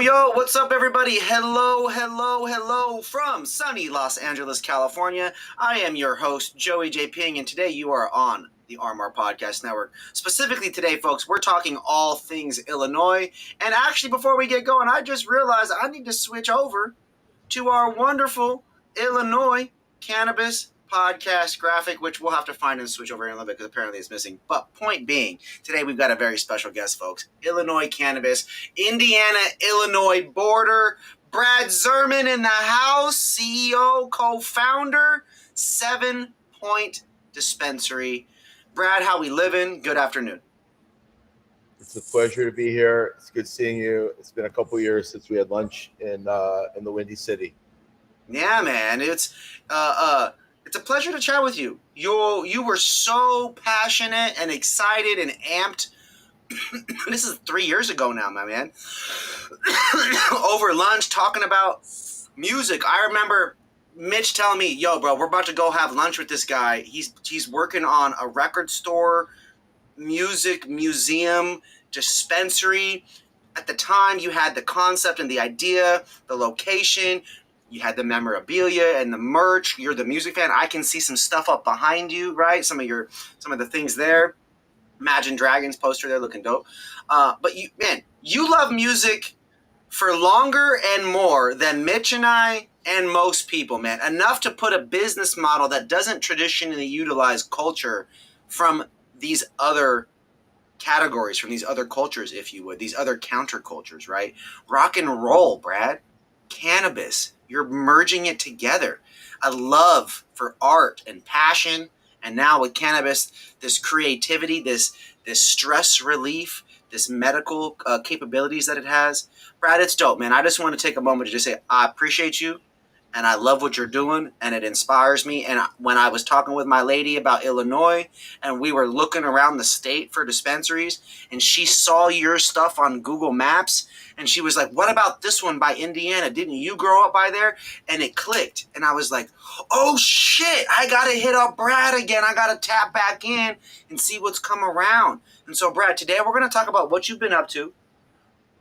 Yo, what's up, everybody? Hello from sunny Los Angeles, California. I am your host, Joey J. Ping, and today you are on the RMR Podcast Network. Specifically today, folks, we're talking all things Illinois. And actually, before we get going, I just realized I need to switch over to our wonderful Illinois Cannabis Podcast graphic, which we'll have to find and switch over in a little bit because apparently it's missing. But point being, today we've got a very special guest, folks. Illinois Cannabis, Indiana-Illinois border. Brad Zerman in the house, CEO, co-founder, 7 Point Dispensary. Brad, how we living? Good afternoon. It's a pleasure to be here. It's good seeing you. It's been a couple years since we had lunch in the Windy City. Yeah, man. It's a pleasure to chat with you. You were so passionate and excited and amped. This is 3 years ago now, my man. Over lunch, talking about music. I remember Mitch telling me, "Yo, bro, we're about to go have lunch with this guy. He's working on a record store, music museum, dispensary." At the time, you had the concept and the idea, the location. You had the memorabilia and the merch. You're the music fan. I can see some stuff up behind you, right? Some of the things there. Imagine Dragons poster there, looking dope. But you love music for longer and more than Mitch and I and most people, man. Enough to put a business model that doesn't traditionally utilize culture from these other categories, from these other cultures, if you would, these other countercultures, right? Rock and roll, Brad. Cannabis. You're merging it together. A love for art and passion, and now with cannabis, this creativity, this stress relief, this medical capabilities that it has. Brad, it's dope, man. I just want to take a moment to just say I appreciate you, and I love what you're doing, and it inspires me. And when I was talking with my lady about Illinois, and we were looking around the state for dispensaries, and she saw your stuff on Google Maps, and she was like, "What about this one by Indiana? Didn't you grow up by there?" And it clicked, and I was like, "Oh shit! I gotta hit up Brad again. I gotta tap back in and see what's come around." And so, Brad, today we're gonna talk about what you've been up to,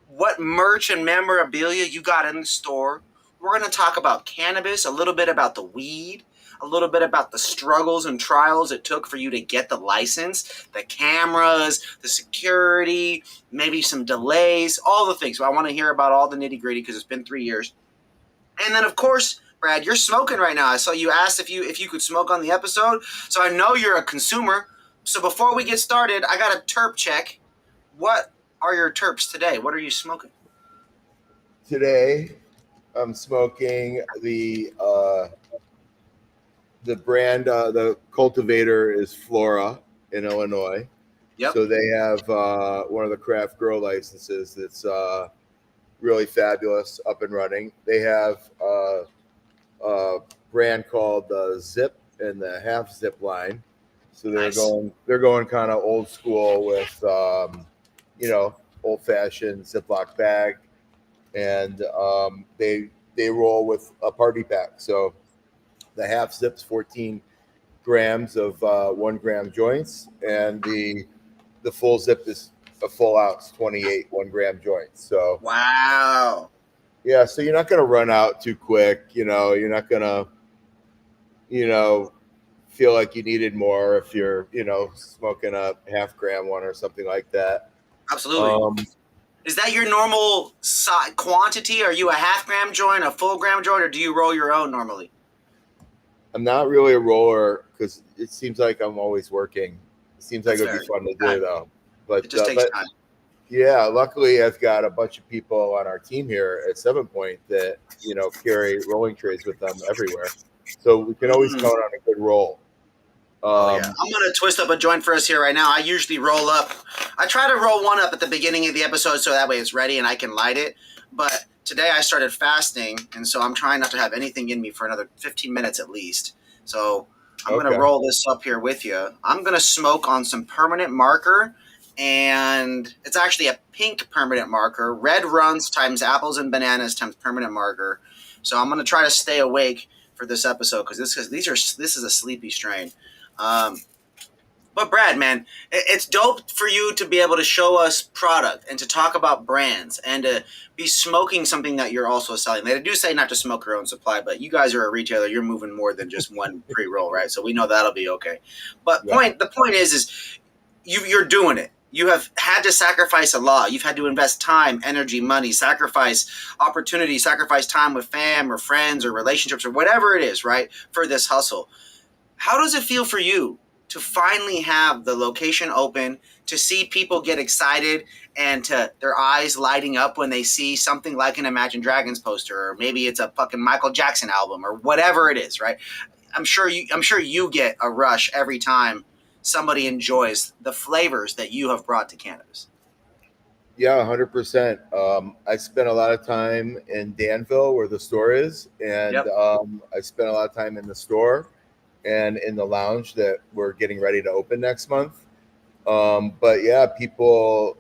what merch and memorabilia you got in the store. We're going to talk about cannabis, a little bit about the weed, a little bit about the struggles and trials it took for you to get the license, the cameras, the security, maybe some delays, all the things. So I want to hear about all the nitty-gritty because it's been 3 years. And then, of course, Brad, you're smoking right now. I saw you asked if you could smoke on the episode, so I know you're a consumer. So before we get started, I got a terp check. What are your terps today? What are you smoking? Today, I'm smoking the brand, the cultivator is Flora in Illinois. Yep. So they have one of the craft grow licenses that's really fabulous, up and running. They have a brand called Zip and the Half Zip line. So they're going kind of old school with old fashioned Ziploc bag, and they roll with a party pack. So the half zip's 14 grams of 1 gram joints, and the full zip is a full ounce, 28 1 gram joints. So wow. Yeah, so you're not going to run out too quick. You're not going to, feel like you needed more if you're, smoking a half gram one or something like that. Absolutely. Is that your normal quantity? Are you a half gram joint, a full gram joint, or do you roll your own normally? I'm not really a roller because it seems like I'm always working. It seems like it would be fun to do, though. But it just takes time. Yeah, luckily I've got a bunch of people on our team here at 7 Point that, carry rolling trays with them everywhere. So we can always count on a good roll. I'm going to twist up a joint for us here right now. I usually roll up. I try to roll one up at the beginning of the episode so that way it's ready and I can light it. But today I started fasting, and so I'm trying not to have anything in me for another 15 minutes at least. So I'm going to roll this up here with you. I'm going to smoke on some permanent marker, and it's actually a pink permanent marker. Red runs times apples and bananas times permanent marker. So I'm going to try to stay awake for this episode because this is a sleepy strain. But Brad, man, it's dope for you to be able to show us product and to talk about brands and to be smoking something that you're also selling. They do say not to smoke your own supply, but you guys are a retailer. You're moving more than just one pre-roll, right? So we know that'll be okay. But Yeah. the point is you're doing it. You have had to sacrifice a lot. You've had to invest time, energy, money, sacrifice opportunity, sacrifice time with fam or friends or relationships or whatever it is, right? For this hustle. How does it feel for you to finally have the location open, to see people get excited and to their eyes lighting up when they see something like an Imagine Dragons poster, or maybe it's a fucking Michael Jackson album or whatever it is, right? I'm sure you get a rush every time somebody enjoys the flavors that you have brought to cannabis. Yeah, 100%. I spent a lot of time in Danville where the store is, and Yep. I spent a lot of time in the store and in the lounge that we're getting ready to open next month. But yeah, people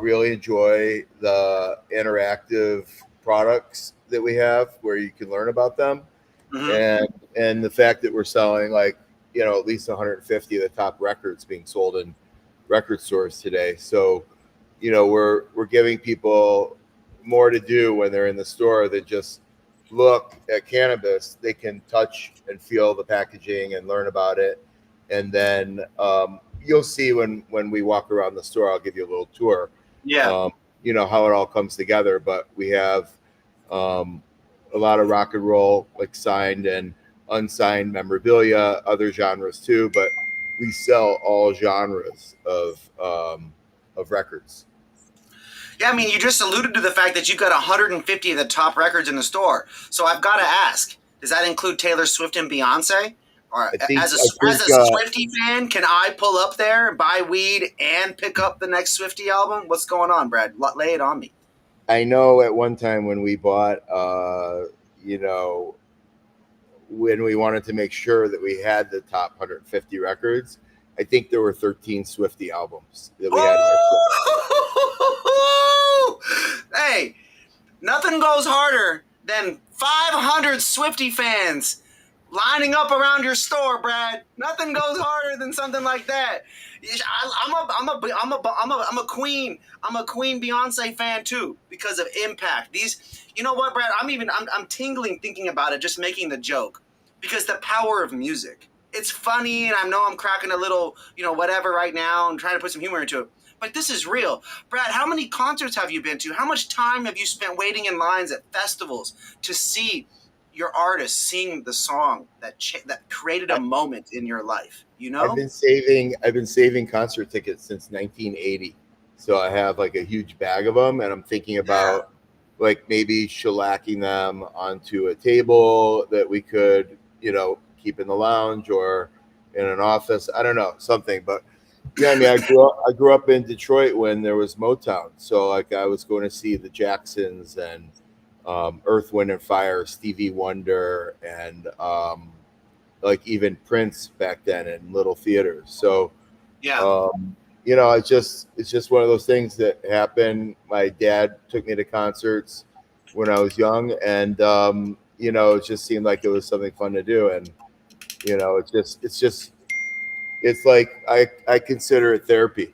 really enjoy the interactive products that we have where you can learn about them, Mm-hmm. and the fact that we're selling like at least 150 of the top records being sold in record stores today. So we're giving people more to do when they're in the store than just look at cannabis. They can touch and feel the packaging and learn about it, and then you'll see when we walk around the store. I'll give you a little tour. Yeah. How it all comes together. But we have a lot of rock and roll, like signed and unsigned memorabilia, other genres too. But we sell all genres of records. Yeah, I mean, you just alluded to the fact that you've got 150 of the top records in the store. So I've got to ask, does that include Taylor Swift and Beyonce? Or as a Swiftie fan, can I pull up there and buy weed and pick up the next Swiftie album? What's going on, Brad? Lay it on me. I know at one time when we bought, when we wanted to make sure that we had the top 150 records, I think there were 13 Swiftie albums that we had in our Hey, nothing goes harder than 500 Swiftie fans lining up around your store, Brad. Nothing goes harder than something like that. I'm a Queen Beyonce fan too because of impact. You know what, Brad? I'm tingling thinking about it, just making the joke because the power of music. It's funny, and I know I'm cracking a little, whatever right now and trying to put some humor into it. But this is real. Brad, how many concerts have you been to? How much time have you spent waiting in lines at festivals to see your artist sing the song that created a moment in your life? I've been saving concert tickets since 1980. So I have like a huge bag of them, and I'm thinking about like maybe shellacking them onto a table that we could, keep in the lounge or in an office. I don't know, something. But yeah, I mean, I grew up in Detroit when there was Motown. So like I was going to see the Jacksons and Earth, Wind and Fire, Stevie Wonder, and like even Prince back then in little theaters. So it's just one of those things that happen. My dad took me to concerts when I was young, and it just seemed like it was something fun to do. And it's like I consider it therapy,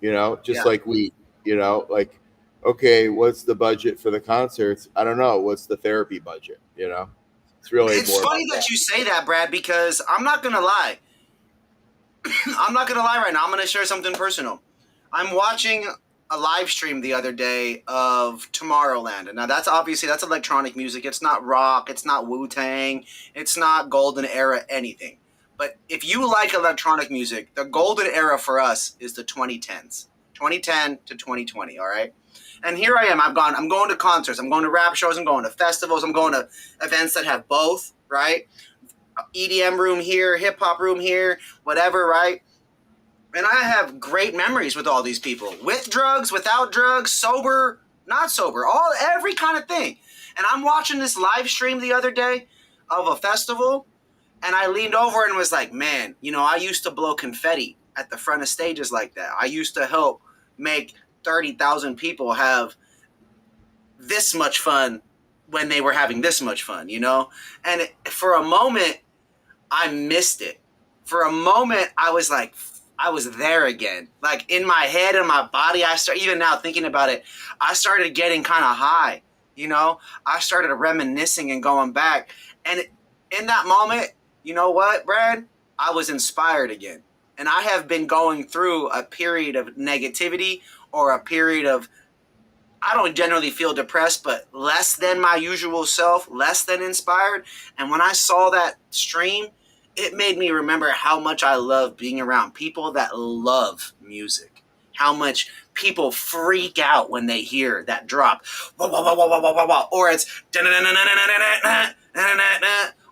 like weed, like, okay, what's the budget for the concerts? I don't know. What's the therapy budget? It's really It's funny that you say that, Brad, because I'm not going to lie. I'm not going to lie right now. I'm going to share something personal. I'm watching a live stream the other day of Tomorrowland. And now that's electronic music. It's not rock. It's not Wu-Tang. It's not golden era anything. But if you like electronic music, the golden era for us is the 2010s. 2010 to 2020, all right? And here I am. I'm going to concerts. I'm going to rap shows. I'm going to festivals. I'm going to events that have both, right? EDM room here, hip hop room here, whatever, right? And I have great memories with all these people, with drugs, without drugs, sober, not sober, every kind of thing. And I'm watching this live stream the other day of a festival, and I leaned over and was like, man, I used to blow confetti at the front of stages like that. I used to help make 30,000 people have this much fun when they were having this much fun, And for a moment, I missed it. For a moment, I was like, I was there again. Like in my head and my body, even now thinking about it, I started getting kind of high. You know, I started reminiscing and going back. And in that moment, you know what, Brad? I was inspired again. And I have been going through a period of negativity or a period of, I don't generally feel depressed, but less than my usual self, less than inspired. And when I saw that stream, it made me remember how much I love being around people that love music. How much people freak out when they hear that drop. Wah, wah, wah, wah, wah, wah, wah, or it's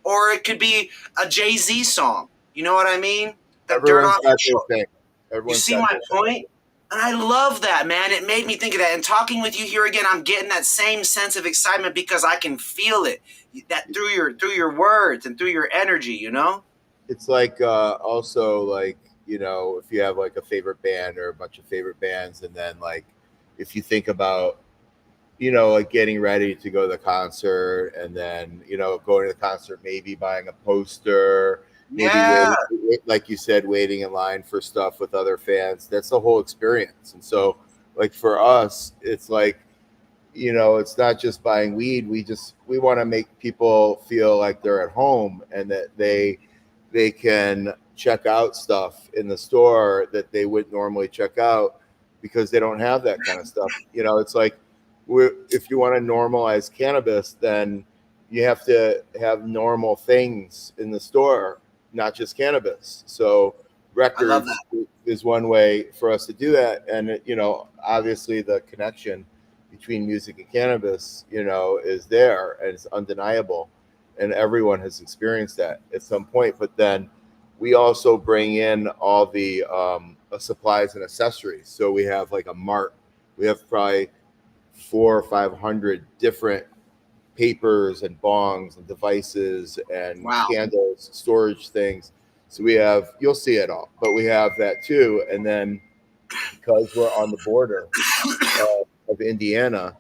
or it could be a Jay-Z song. You know what I mean? The dirt Everyone's off got your their thing. You Everyone's see got my their thing. point? And I love that, man. It made me think of that. And talking with you here again, I'm getting that same sense of excitement because I can feel it. That through your words and through your energy, you know? It's like also like, you know, if you have like a favorite band or a bunch of favorite bands, and then like if you think about, you know, like getting ready to go to the concert, and then, you know, going to the concert, maybe buying a poster, maybe Yeah. waiting, like you said, waiting in line for stuff with other fans. That's the whole experience. And so like for us, it's like, you know, it's not just buying weed. We want to make people feel like they're at home, and that they can check out stuff in the store that they wouldn't normally check out because they don't have that kind of stuff. You know, it's like if you want to normalize cannabis, then you have to have normal things in the store, not just cannabis. So I love that. records is one way for us to do that. And, you know, obviously the connection between music and cannabis, you know, is there, and it's undeniable. And everyone has experienced that at some point. But then we also bring in all the supplies and accessories. So we have like a mart. We have probably 400 or 500 different papers and bongs and devices and Wow. candles, storage things. So we have, you'll see it all, but we have that too. And then because we're on the border of Indiana,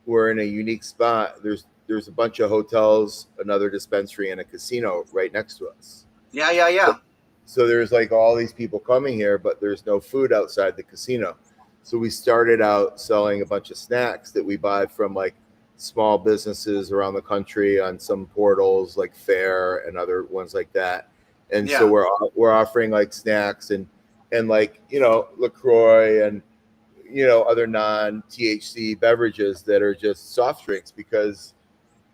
we're in a unique spot. There's a bunch of hotels, another dispensary, and a casino right next to us. Yeah, yeah, yeah. So there's like all these people coming here, but there's no food outside the casino. So we started out selling a bunch of snacks that we buy from like small businesses around the country on some portals like Fair and other ones like that. And so Yeah. we're offering like snacks and like, you know, LaCroix and, you know, other non-THC beverages that are just soft drinks because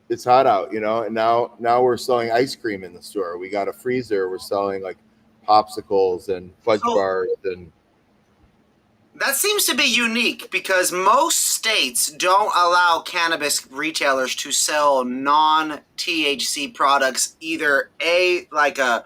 it's hot out, you know. And now we're selling ice cream in the store. We got a freezer. We're selling like popsicles and fudge So bars, and that seems to be unique because most states don't allow cannabis retailers to sell non-THC products, either A, like a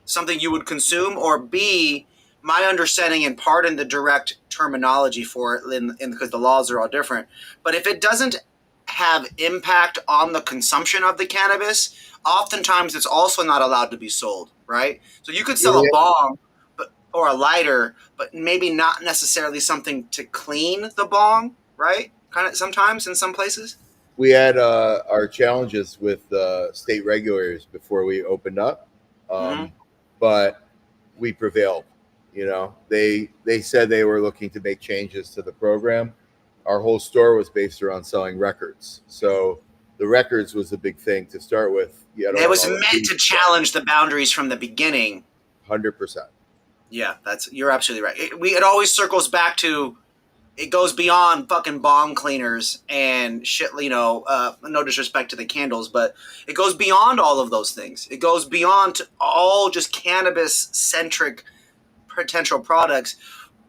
something you would consume, or B, my understanding, and pardon the direct terminology for it because the laws are all different, but if it doesn't have impact on the consumption of the cannabis, oftentimes it's also not allowed to be sold, right? So you could yeah, sell a bong or a lighter, but maybe not necessarily something to clean the bong, right? Kind of sometimes in some places. we had our challenges with state regulators before we opened up, Mm-hmm. but we prevailed. You know, they said they were looking to make changes to the program. Our whole store was based around selling records, so the records was a big thing to start with. You had It was all the meant to challenge the boundaries from the beginning. 100%. Yeah, you're absolutely right. It always circles back to it goes beyond fucking bong cleaners and shit. You know, no disrespect to the candles, but it goes beyond all of those things. It goes beyond to all just cannabis centric potential products.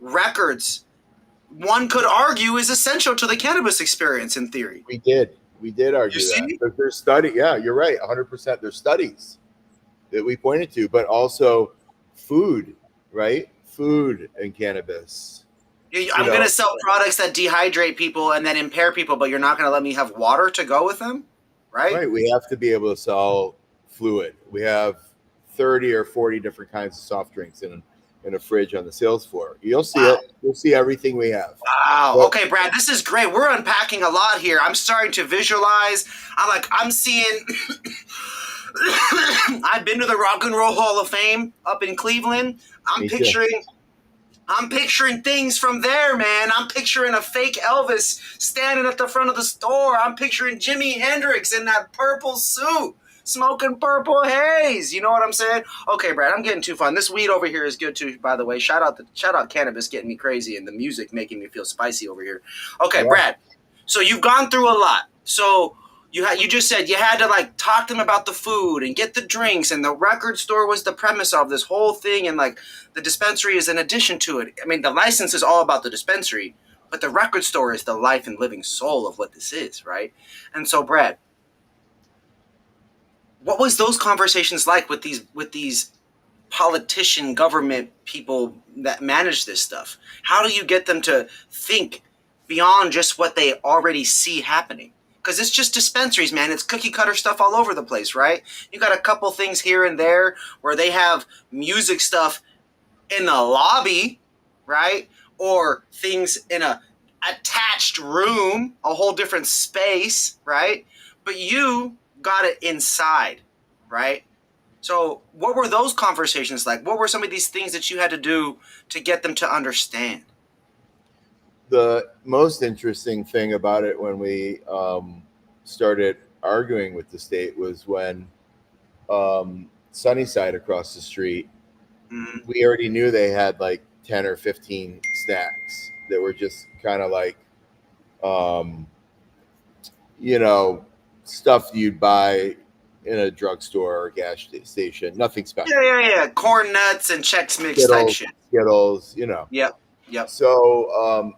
Records, one could argue, is essential to the cannabis experience in theory. We did You argue that. see? There's study. Yeah, you're right. 100%. There's studies that we pointed to, but also food, right? Food and cannabis. You I'm going know, to sell products that dehydrate people and then impair people, but you're not going to let me have water to go with them, right? right? We have to be able to sell fluid. We have 30 or 40 different kinds of soft drinks in a fridge on the sales floor. You'll see Wow. it. You'll see everything we have. Wow. But Okay, Brad, this is great. We're unpacking a lot here. I'm starting to visualize. I'm seeing. I've been to the Rock and Roll Hall of Fame up in Cleveland. I'm me too. picturing I'm picturing things from there, man. I'm picturing a fake Elvis standing at the front of the store. I'm picturing Jimi Hendrix in that purple suit, smoking purple haze. You know what I'm saying? Okay, Brad, I'm getting too fun. This weed over here is good too, by the way. Shout out cannabis getting me crazy and the music making me feel spicy over here. Okay, Yeah. Brad. So you've gone through a lot. So you just said you had to like talk to them about the food and get the drinks, and the record store was the premise of this whole thing, and like the dispensary is an addition to it. I mean, the license is all about the dispensary, but the record store is the life and living soul of what this is, right? And so, Brad, what was those conversations like with these politician government people that manage this stuff? How do you get them to think beyond just what they already see happening? Because it's just dispensaries, man. It's cookie cutter stuff all over the place, right? You got a couple things here and there where they have music stuff in the lobby, right? Or things in a attached room, a whole different space, right? But you got it inside, right? So what were those conversations like? What were some of these things that you had to do to get them to understand? The most interesting thing about it when we started arguing with the state was when Sunnyside across the street, we already knew they had like 10 or 15 snacks that were just kind of like, stuff you'd buy in a drugstore or gas station. Nothing special. Yeah. Corn nuts and Chex Mix type shit. Skittles, Yep. So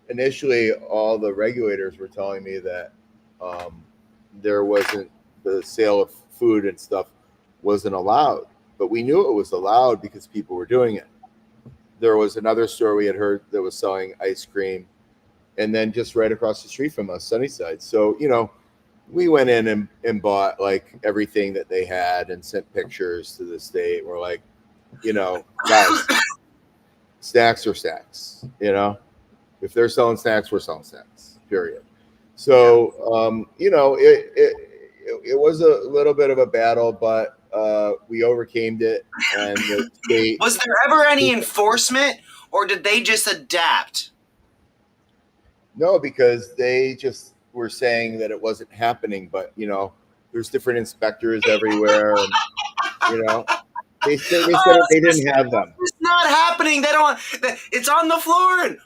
initially, all the regulators were telling me that there wasn't the sale of food and stuff wasn't allowed, but we knew it was allowed because people were doing it. There was another store we had heard that was selling ice cream, and then just right across the street from us, Sunnyside. So we went in and bought like everything that they had and sent pictures to the state. We're like, guys, snacks are snacks. If they're selling snacks, we're selling snacks. Period. So it was a little bit of a battle, but we overcame it. And the state, was there ever any enforcement, or did they just adapt? No, because they just were saying that it wasn't happening, but there's different inspectors everywhere, and they said they didn't have them. It's not happening. They don't. It's on the floor, and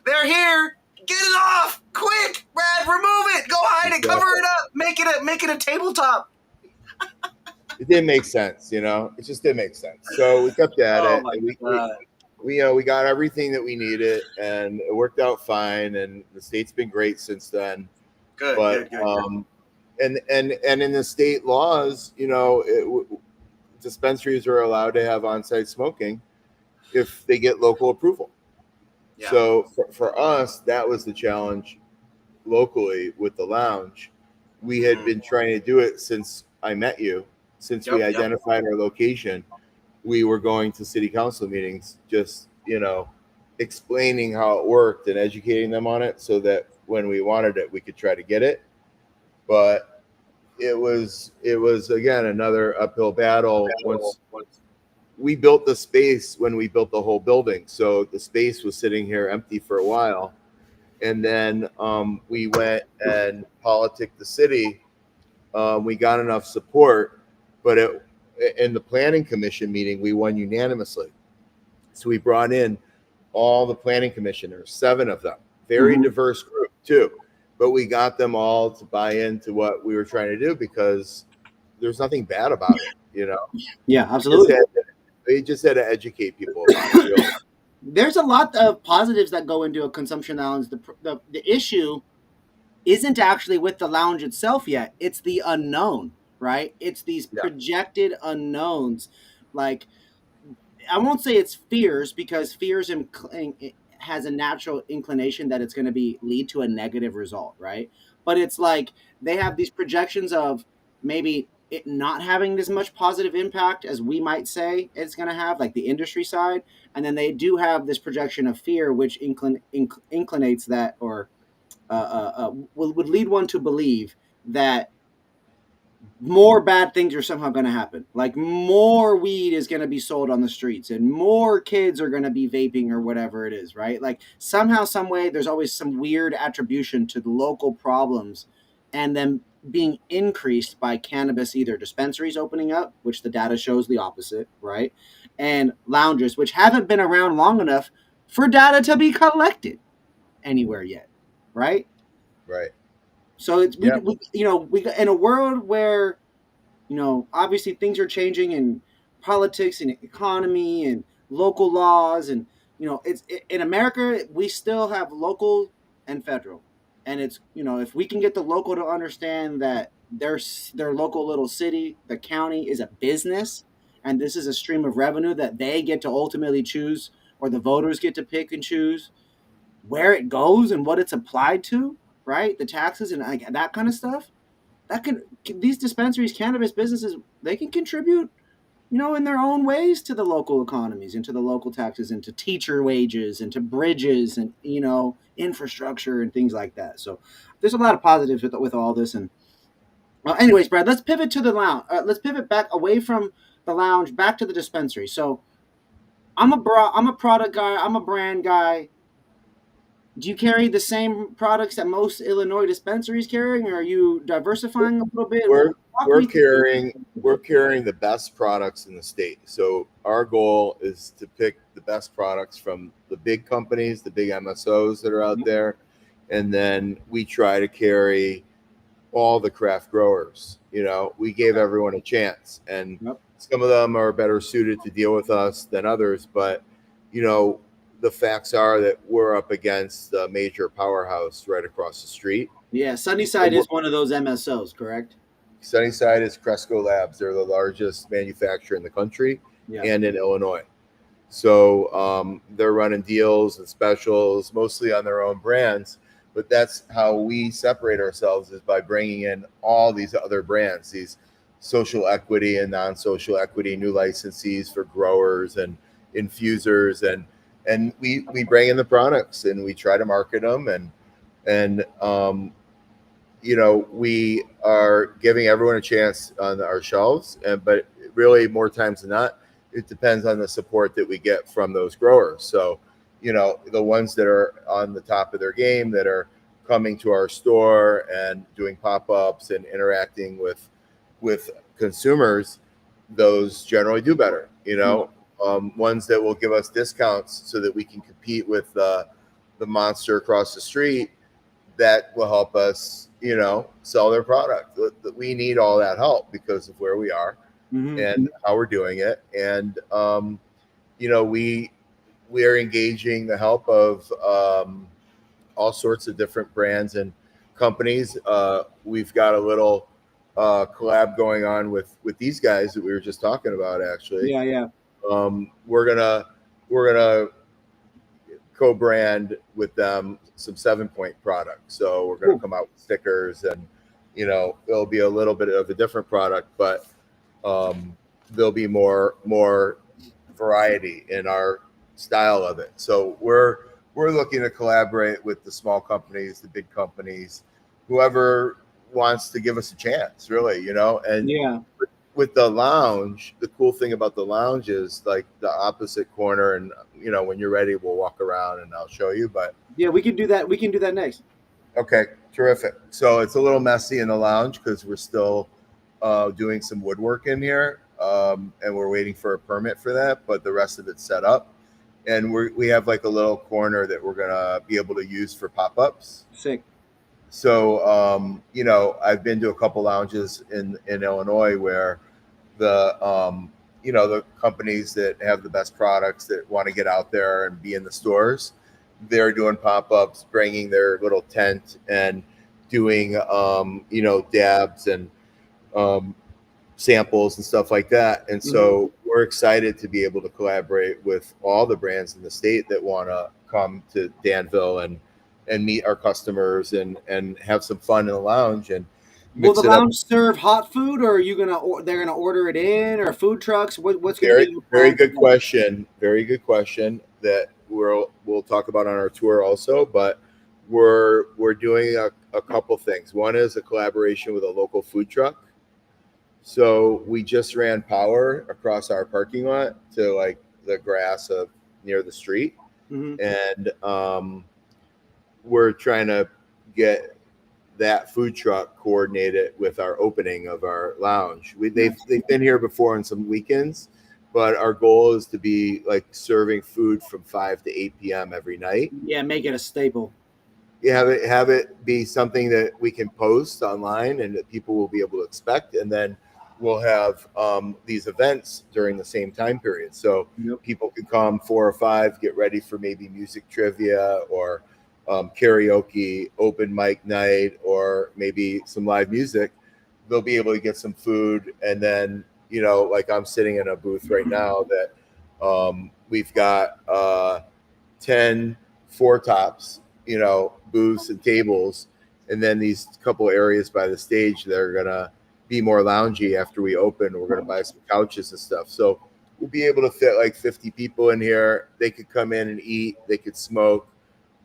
they're here. Get it off, quick, Brad. Remove it. Go hide it. Cover it up. Make it a tabletop. It didn't make sense, It just didn't make sense. So we kept at it. And we got everything that we needed, and it worked out fine. And the state's been great since then. Good. And in the state laws, dispensaries are allowed to have on-site smoking if they get local approval. Yeah. So for us, that was the challenge locally with the lounge. We had been trying to do it since I met you, since we identified our location. We were going to city council meetings, just, explaining how it worked and educating them on it so that when we wanted it, we could try to get it. But it was again, another uphill battle. Once we built the space, when we built the whole building. So the space was sitting here empty for a while. And then we went and politicked the city. We got enough support, but in the planning commission meeting, we won unanimously. So we brought in all the planning commissioners, 7 of them, very diverse group too. But we got them all to buy into what we were trying to do because there's nothing bad about it, Yeah, absolutely. They just had to educate people about it. There's a lot of positives that go into a consumption lounge. The issue isn't actually with the lounge itself yet. It's the unknown, right? It's these projected unknowns. Like, I won't say it's fears, because fears has a natural inclination that it's going to lead to a negative result, right? But it's like they have these projections of maybe it not having as much positive impact as we might say it's going to have, like the industry side. And then they do have this projection of fear, which inclinates that, or would lead one to believe that more bad things are somehow going to happen. Like more weed is going to be sold on the streets and more kids are going to be vaping or whatever it is, right? Like somehow, some way, there's always some weird attribution to the local problems and then being increased by cannabis, either dispensaries opening up, which the data shows the opposite, right? And lounges, which haven't been around long enough for data to be collected anywhere yet, right? Right. So it's Yeah. we in a world where obviously things are changing in politics and economy and local laws, and in America we still have local and federal, and it's if we can get the local to understand that their local little city, the county, is a business, and this is a stream of revenue that they get to ultimately choose, or the voters get to pick and choose where it goes and what it's applied to, right? The taxes and like that kind of stuff. That can these dispensaries, cannabis businesses, they can contribute, in their own ways to the local economies and to the local taxes and to teacher wages and to bridges and infrastructure and things like that. So there's a lot of positives with all this. And anyways, Brad, let's pivot to the lounge. Let's pivot back away from the lounge back to the dispensary. So I'm a product guy. I'm a brand guy. Do you carry the same products that most Illinois dispensaries carrying, or are you diversifying a little bit? We're carrying the best products in the state. So our goal is to pick the best products from the big companies, the big MSOs that are out there, and then we try to carry all the craft growers. We gave everyone a chance, and some of them are better suited to deal with us than others, but the facts are that we're up against the major powerhouse right across the street. Yeah, Sunnyside is one of those MSOs, correct? Sunnyside is Cresco Labs. They're the largest manufacturer in the country and in Illinois. So they're running deals and specials, mostly on their own brands. But that's how we separate ourselves, is by bringing in all these other brands, these social equity and non-social equity new licensees for growers and infusers, and we bring in the products and we try to market them, and we are giving everyone a chance on our shelves, but really more times than not, it depends on the support that we get from those growers. So the ones that are on the top of their game, that are coming to our store and doing pop-ups and interacting with consumers, those generally do better. Ones that will give us discounts so that we can compete with the monster across the street, that will help us, sell their product. We need all that help because of where we are and how we're doing it. And, we are engaging the help of all sorts of different brands and companies. We've got a little collab going on with these guys that we were just talking about, actually. Yeah. We're gonna co-brand with them some 7-Point products. So we're gonna come out with stickers, and it'll be a little bit of a different product, but there'll be more variety in our style of it. So we're looking to collaborate with the small companies, the big companies, whoever wants to give us a chance, really, and with the lounge, the cool thing about the lounge is like the opposite corner, and when you're ready, we'll walk around and I'll show you. But yeah, we can do that next. Okay, terrific. So it's a little messy in the lounge because we're still doing some woodwork in here, and we're waiting for a permit for that, but the rest of it's set up, and we have like a little corner that we're gonna be able to use for pop-ups. Sick. So, I've been to a couple lounges in Illinois where the companies that have the best products, that want to get out there and be in the stores, they're doing pop-ups, bringing their little tent and doing, dabs and samples and stuff like that. And so we're excited to be able to collaborate with all the brands in the state that want to come to Danville and meet our customers and have some fun in the lounge. And will the lounge serve hot food, or are they're gonna order it in, or food trucks? What's gonna be very good question. Very good question that we'll talk about on our tour also. But we're doing a couple things. One is a collaboration with a local food truck So we just ran power across our parking lot to like the grass of near the street, and we're trying to get that food truck coordinated with our opening of our lounge. They've been here before on some weekends, but our goal is to be like serving food from 5 to 8 p.m. every night. Yeah, make it a staple. You have it be something that we can post online and that people will be able to expect, and then we'll have these events during the same time period. So people can come 4 or 5, get ready for maybe music trivia or karaoke, open mic night, or maybe some live music. They'll be able to get some food, and then like I'm sitting in a booth right now that we've got 10 four tops, booths and tables, and then these couple areas by the stage that are gonna be more loungy after we open. We're gonna buy some couches and stuff, so we'll be able to fit like 50 people in here. They could come in and eat, they could smoke,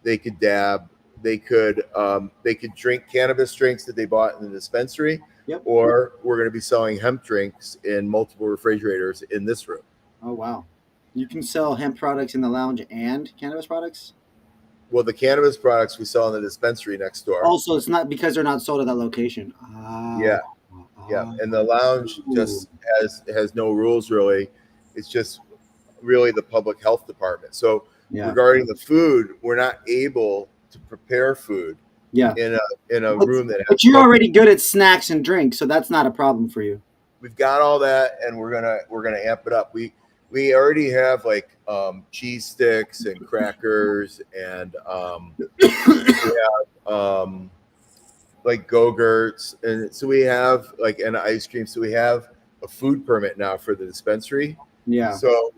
they could dab, they could drink cannabis drinks that they bought in the dispensary. Or we're going to be selling hemp drinks in multiple refrigerators in this room. Oh wow, you can sell hemp products in the lounge and cannabis products? Well, the cannabis products we sell in the dispensary next door. Also, it's not because they're not sold at that location. Yeah, and the lounge just has no rules really. It's just really the public health department. So regarding the food, we're not able to prepare food in a room that has. But you're already good at snacks and drinks, so that's not a problem for you. We've got all that, and we're gonna amp it up. We already have like cheese sticks and crackers, and we have like Go-Gurts, and so we have like an ice cream. So we have a food permit now for the dispensary. Yeah. So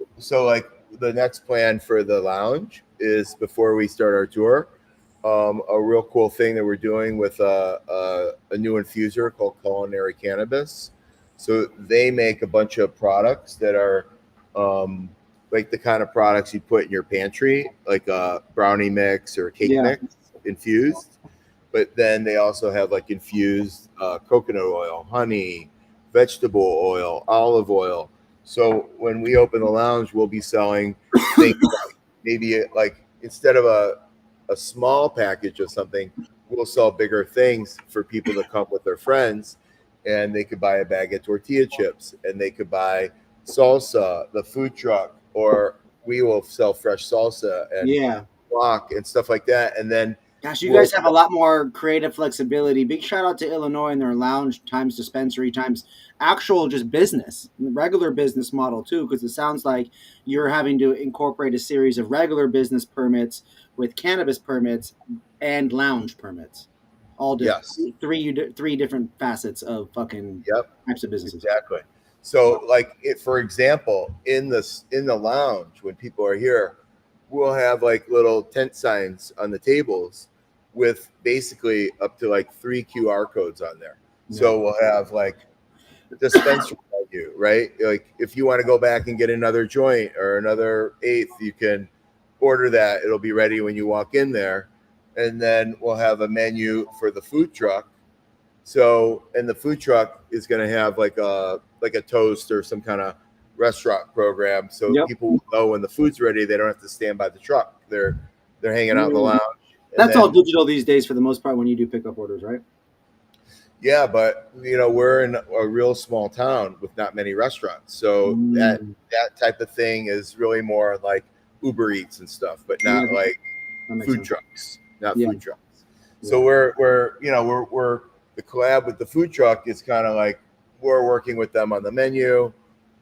like the next plan for the lounge is before we start our tour, a real cool thing that we're doing with a new infuser called Illinois Cannabis. So they make a bunch of products that are like the kind of products you put in your pantry, like a brownie mix or a cake mix infused. But then they also have like infused coconut oil, honey, vegetable oil, olive oil. So when we open the lounge, we'll be selling things like maybe like instead of a small package of something, we'll sell bigger things for people to come with their friends, and they could buy a bag of tortilla chips, and they could buy salsa, the food truck, or we will sell fresh salsa and guac and stuff like that. And then gosh, you guys have a lot more creative flexibility. Big shout out to Illinois and their lounge times dispensary times actual just business, regular business model too, because it sounds like you're having to incorporate a series of regular business permits with cannabis permits and lounge permits. All different, three different facets of fucking types of businesses. Exactly. So like for example, in the lounge when people are here, we'll have like little tent signs on the tables with basically up to like 3 QR codes on there. So we'll have like dispensary menu, right? Like if you want to go back and get another joint or another eighth, you can order that. It'll be ready when you walk in there. And then we'll have a menu for the food truck. So, and the food truck is going to have like a toast or some kind of restaurant program, so people will know when the food's ready. They don't have to stand by the truck. They're hanging out in the lounge. That's all digital these days for the most part when you do pickup orders, right? Yeah, but we're in a real small town with not many restaurants, so that type of thing is really more like Uber Eats and stuff, but not like food trucks, food trucks. So we're the collab with the food truck is kind of like we're working with them on the menu.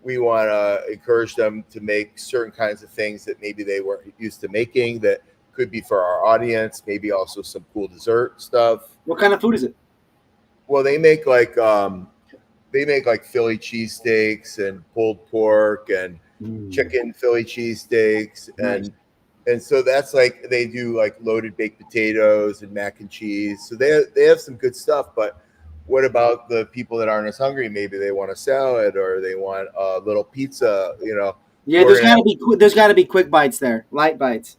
We want to encourage them to make certain kinds of things that maybe they weren't used to making that could be for our audience, maybe also some cool dessert stuff. What kind of food is it? Well, they make like Philly cheesesteaks and pulled pork and chicken Philly cheesesteaks and so that's like they do like loaded baked potatoes and mac and cheese. So they have some good stuff, but what about the people that aren't as hungry? Maybe they want a salad or they want a little pizza, Yeah, there's got to be quick bites there, light bites.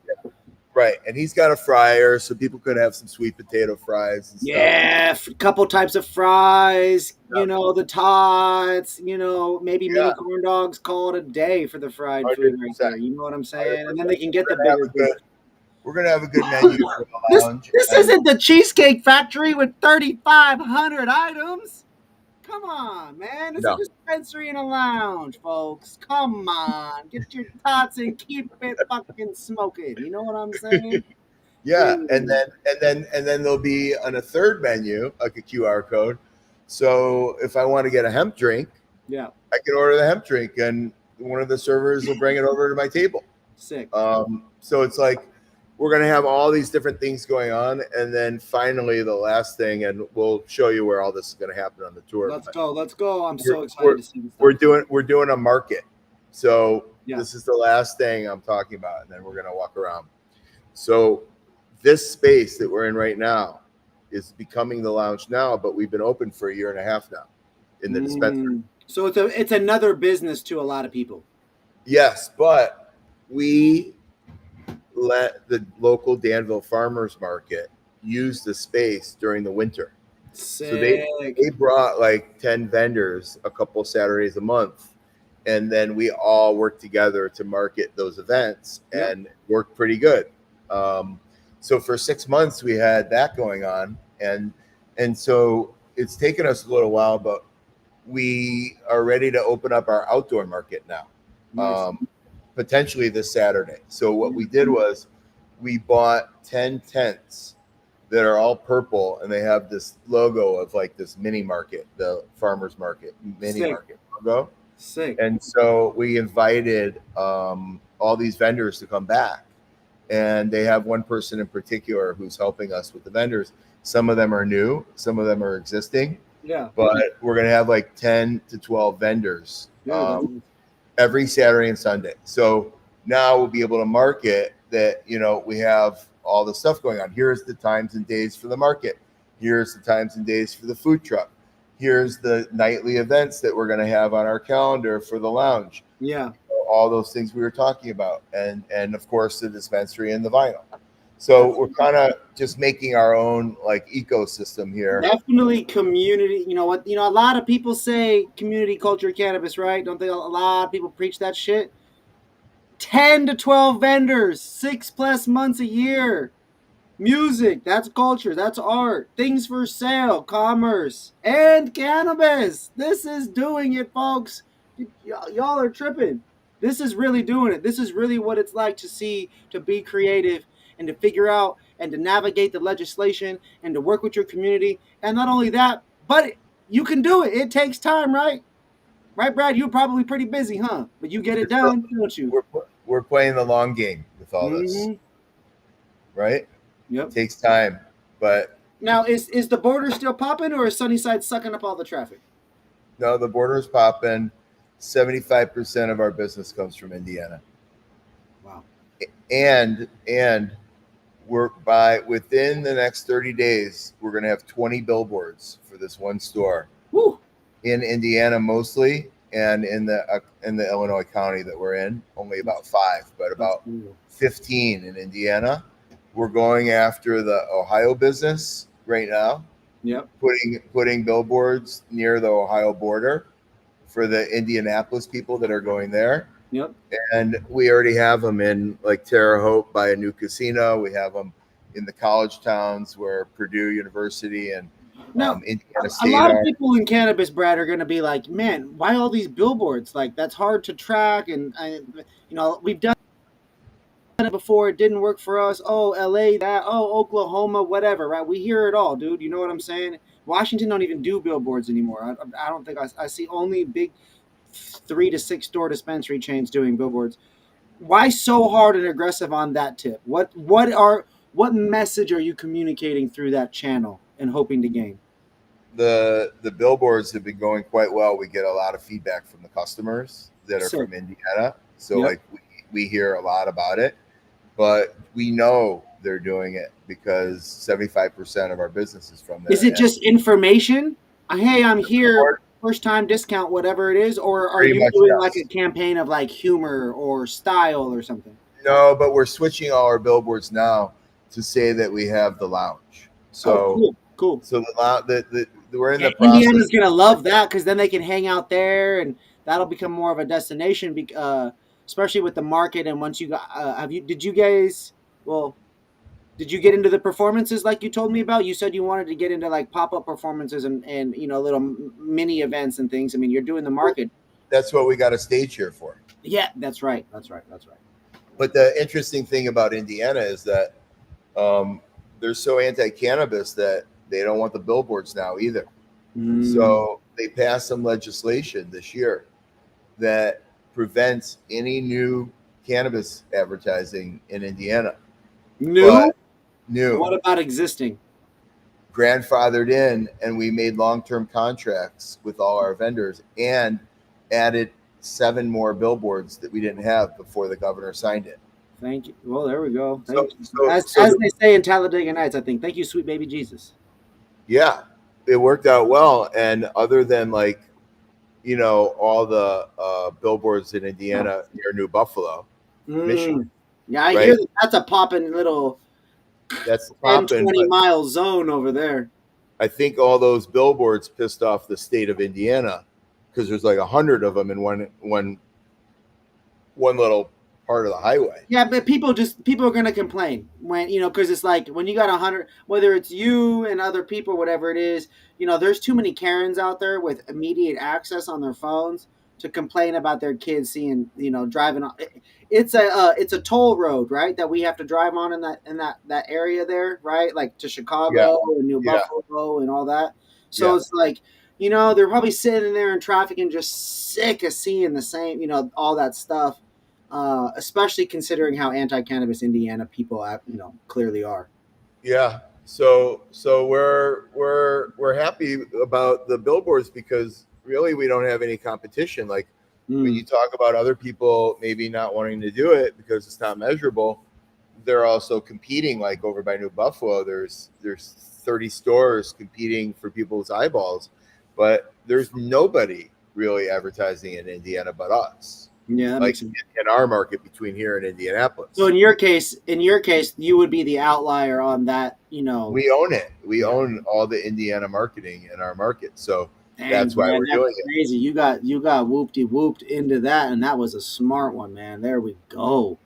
Right, and he's got a fryer, so people could have some sweet potato fries and stuff. Yeah, a couple types of fries, the tots, maybe mini corn dogs. Call it a day for the fried food right there. You know what I'm saying? 100%. And then they can get the bigger food. We're going to have a good menu for the lounge. This isn't the Cheesecake Factory with 3,500 items. Come on, man. It's a dispensary and a lounge, folks. Come on. Get your tots and keep it fucking smoking. You know what I'm saying? Yeah, and then there'll be on a third menu, like a QR code. So if I want to get a hemp drink, I can order the hemp drink, and one of the servers will bring it over to my table. Sick. So it's like we're gonna have all these different things going on, and then finally the last thing, and we'll show you where all this is gonna happen on the tour. Let's go. I'm so excited to see this. We're doing a market. So this is the last thing I'm talking about, and then we're gonna walk around. So this space that we're in right now is becoming the lounge now, but we've been open for 1.5 years now in the dispensary. So it's another business to a lot of people. Yes, but we let the local Danville Farmers Market use the space during the winter. Sick. So they brought like 10 vendors a couple Saturdays a month, and then we all worked together to market those events and worked pretty good. So for 6 months we had that going on, and so it's taken us a little while, but we are ready to open up our outdoor market now, potentially this Saturday. So what we did was we bought 10 tents that are all purple, and they have this logo of like this mini market, the farmers market market logo. Sick. And so we invited all these vendors to come back. And they have one person in particular who's helping us with the vendors. Some of them are new, some of them are existing. Yeah. But we're going to have like 10 to 12 vendors every Saturday and Sunday. So now we'll be able to market that, we have all the stuff going on. Here's the times and days for the market. Here's the times and days for the food truck. Here's the nightly events that we're going to have on our calendar for the lounge. Yeah. All those things we were talking about, and of course the dispensary and the vinyl. So we're kind of just making our own like ecosystem here. Definitely community. You know what? A lot of people say community culture cannabis, right? Don't they? A lot of people preach that shit. 10 to 12 vendors, 6+ months a year. Music, that's culture, that's art. Things for sale, commerce, and cannabis. This is doing it, folks. Y'all are tripping. This is really doing it. This is really what it's like to be creative and to figure out and to navigate the legislation and to work with your community. And not only that, but you can do it. It takes time, right? Right, Brad? You're probably pretty busy, huh? But you get it done, don't you? We're playing the long game with all this, right? Yep. It takes time, but now is the border still popping, or is Sunnyside sucking up all the traffic? No, the border is popping. 75% of our business comes from Indiana. Wow. And within the next 30 days, we're going to have 20 billboards for this one store. Woo. In Indiana mostly, and in the Illinois county that we're in, only about 5, but about 15 in Indiana. We're going after the Ohio business right now. Yep. Putting billboards near the Ohio border for the Indianapolis people that are going there. Yep. And we already have them in like Terre Haute by a new casino. We have them in the college towns where Purdue University and Indiana State. A lot of people in cannabis, Brad, are going to be like, man, why all these billboards? Like, that's hard to track. And we've done it before. It didn't work for us. Oh, LA, that. Oh, Oklahoma, whatever, right? We hear it all, dude. You know what I'm saying? Washington don't even do billboards anymore. I don't think I see only big 3 to 6 store dispensary chains doing billboards. Why so hard and aggressive on that tip? What message are you communicating through that channel and hoping to gain? The billboards have been going quite well. We get a lot of feedback from the customers that are from Indiana. So like we hear a lot about it, but we know they're doing it because 75% of our business is from there. Is it just information? Hey, I'm here, first time discount, whatever it is, or are you doing like a campaign of like humor or style or something? No, but we're switching all our billboards now to say that we have the lounge. So cool. So we're in the process. Indiana's gonna love that because then they can hang out there, and that'll become more of a destination. Especially with the market, and once you got, did you guys? Well, did you get into the performances like you told me about? You said you wanted to get into like pop-up performances and little mini events and things. I mean, you're doing the market. That's what we got a stage here for. Yeah, that's right. But the interesting thing about Indiana is that they're so anti-cannabis that they don't want the billboards now either. So they passed some legislation this year that prevents any new cannabis advertising in Indiana. New? New. What about existing? Grandfathered in, and we made long-term contracts with all our vendors and added 7 more billboards that we didn't have before the governor signed it. Thank you. Well, there we go. As they say in Talladega Nights, I think. Thank you, sweet baby Jesus. Yeah, it worked out well. And other than all the billboards in Indiana near New Buffalo, Michigan. Yeah, I hear that's a popping little. That's 20-mile zone over there. I think all those billboards pissed off the state of Indiana because there's like 100 of them in one little part of the highway. Yeah, but people are going to complain when, because it's like when you got 100, whether it's you and other people, whatever it is, there's too many Karens out there with immediate access on their phones to complain about their kids seeing, driving on. It's a toll road, right? That we have to drive on in that area there, right? Like to Chicago and New Buffalo and all that. So it's like, they're probably sitting there in traffic and just sick of seeing the same, all that stuff. Especially considering how anti-cannabis Indiana people, clearly are. Yeah. So we're happy about the billboards because really we don't have any competition. Like when you talk about other people maybe not wanting to do it because it's not measurable, they're also competing. Like over by New Buffalo, there's 30 stores competing for people's eyeballs, but there's nobody really advertising in Indiana but us. Yeah, like in our market between here and Indianapolis. So in your case, you would be the outlier on that. We own it. We own all the Indiana marketing in our market. So that's why we're doing it. Crazy. You got whooped into that, and that was a smart one, man. There we go.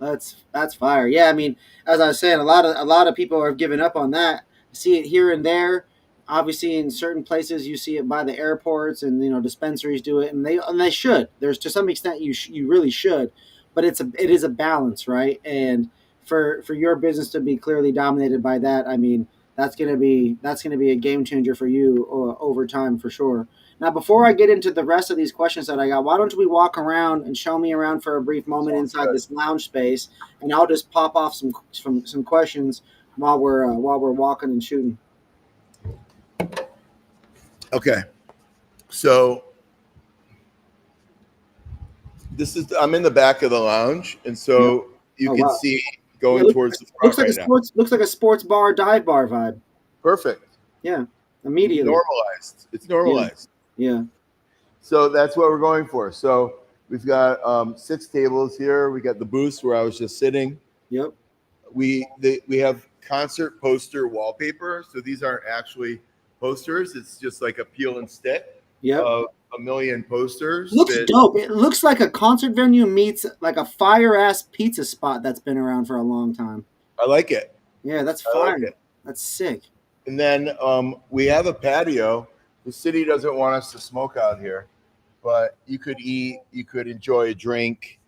That's fire. Yeah, I mean, as I was saying, a lot of people are giving up on that. See it here and there. Obviously, in certain places, you see it by the airports, and dispensaries do it, and they should. There's to some extent you really should, but it is a balance, right? And for your business to be clearly dominated by that, I mean, that's gonna be a game changer for you over time for sure. Now, before I get into the rest of these questions that I got, why don't we walk around and show me around for a brief moment inside this lounge space, and I'll just pop off some questions while we're walking and shooting. Okay, so I'm in the back of the lounge, and so you can see going towards the front looks like a sports bar, dive bar vibe. Perfect. Yeah, immediately. It's normalized. Yeah. So that's what we're going for. So we've got 6 tables here. We got the booth where I was just sitting. Yep. We have concert poster wallpaper. So these aren't actually posters. It's just like a peel and stick of a million posters. Looks dope. It looks like a concert venue meets like a fire ass pizza spot that's been around for a long time. I like it. Yeah, that's fire. That's sick. And then we have a patio. The city doesn't want us to smoke out here, but you could eat, you could enjoy a drink.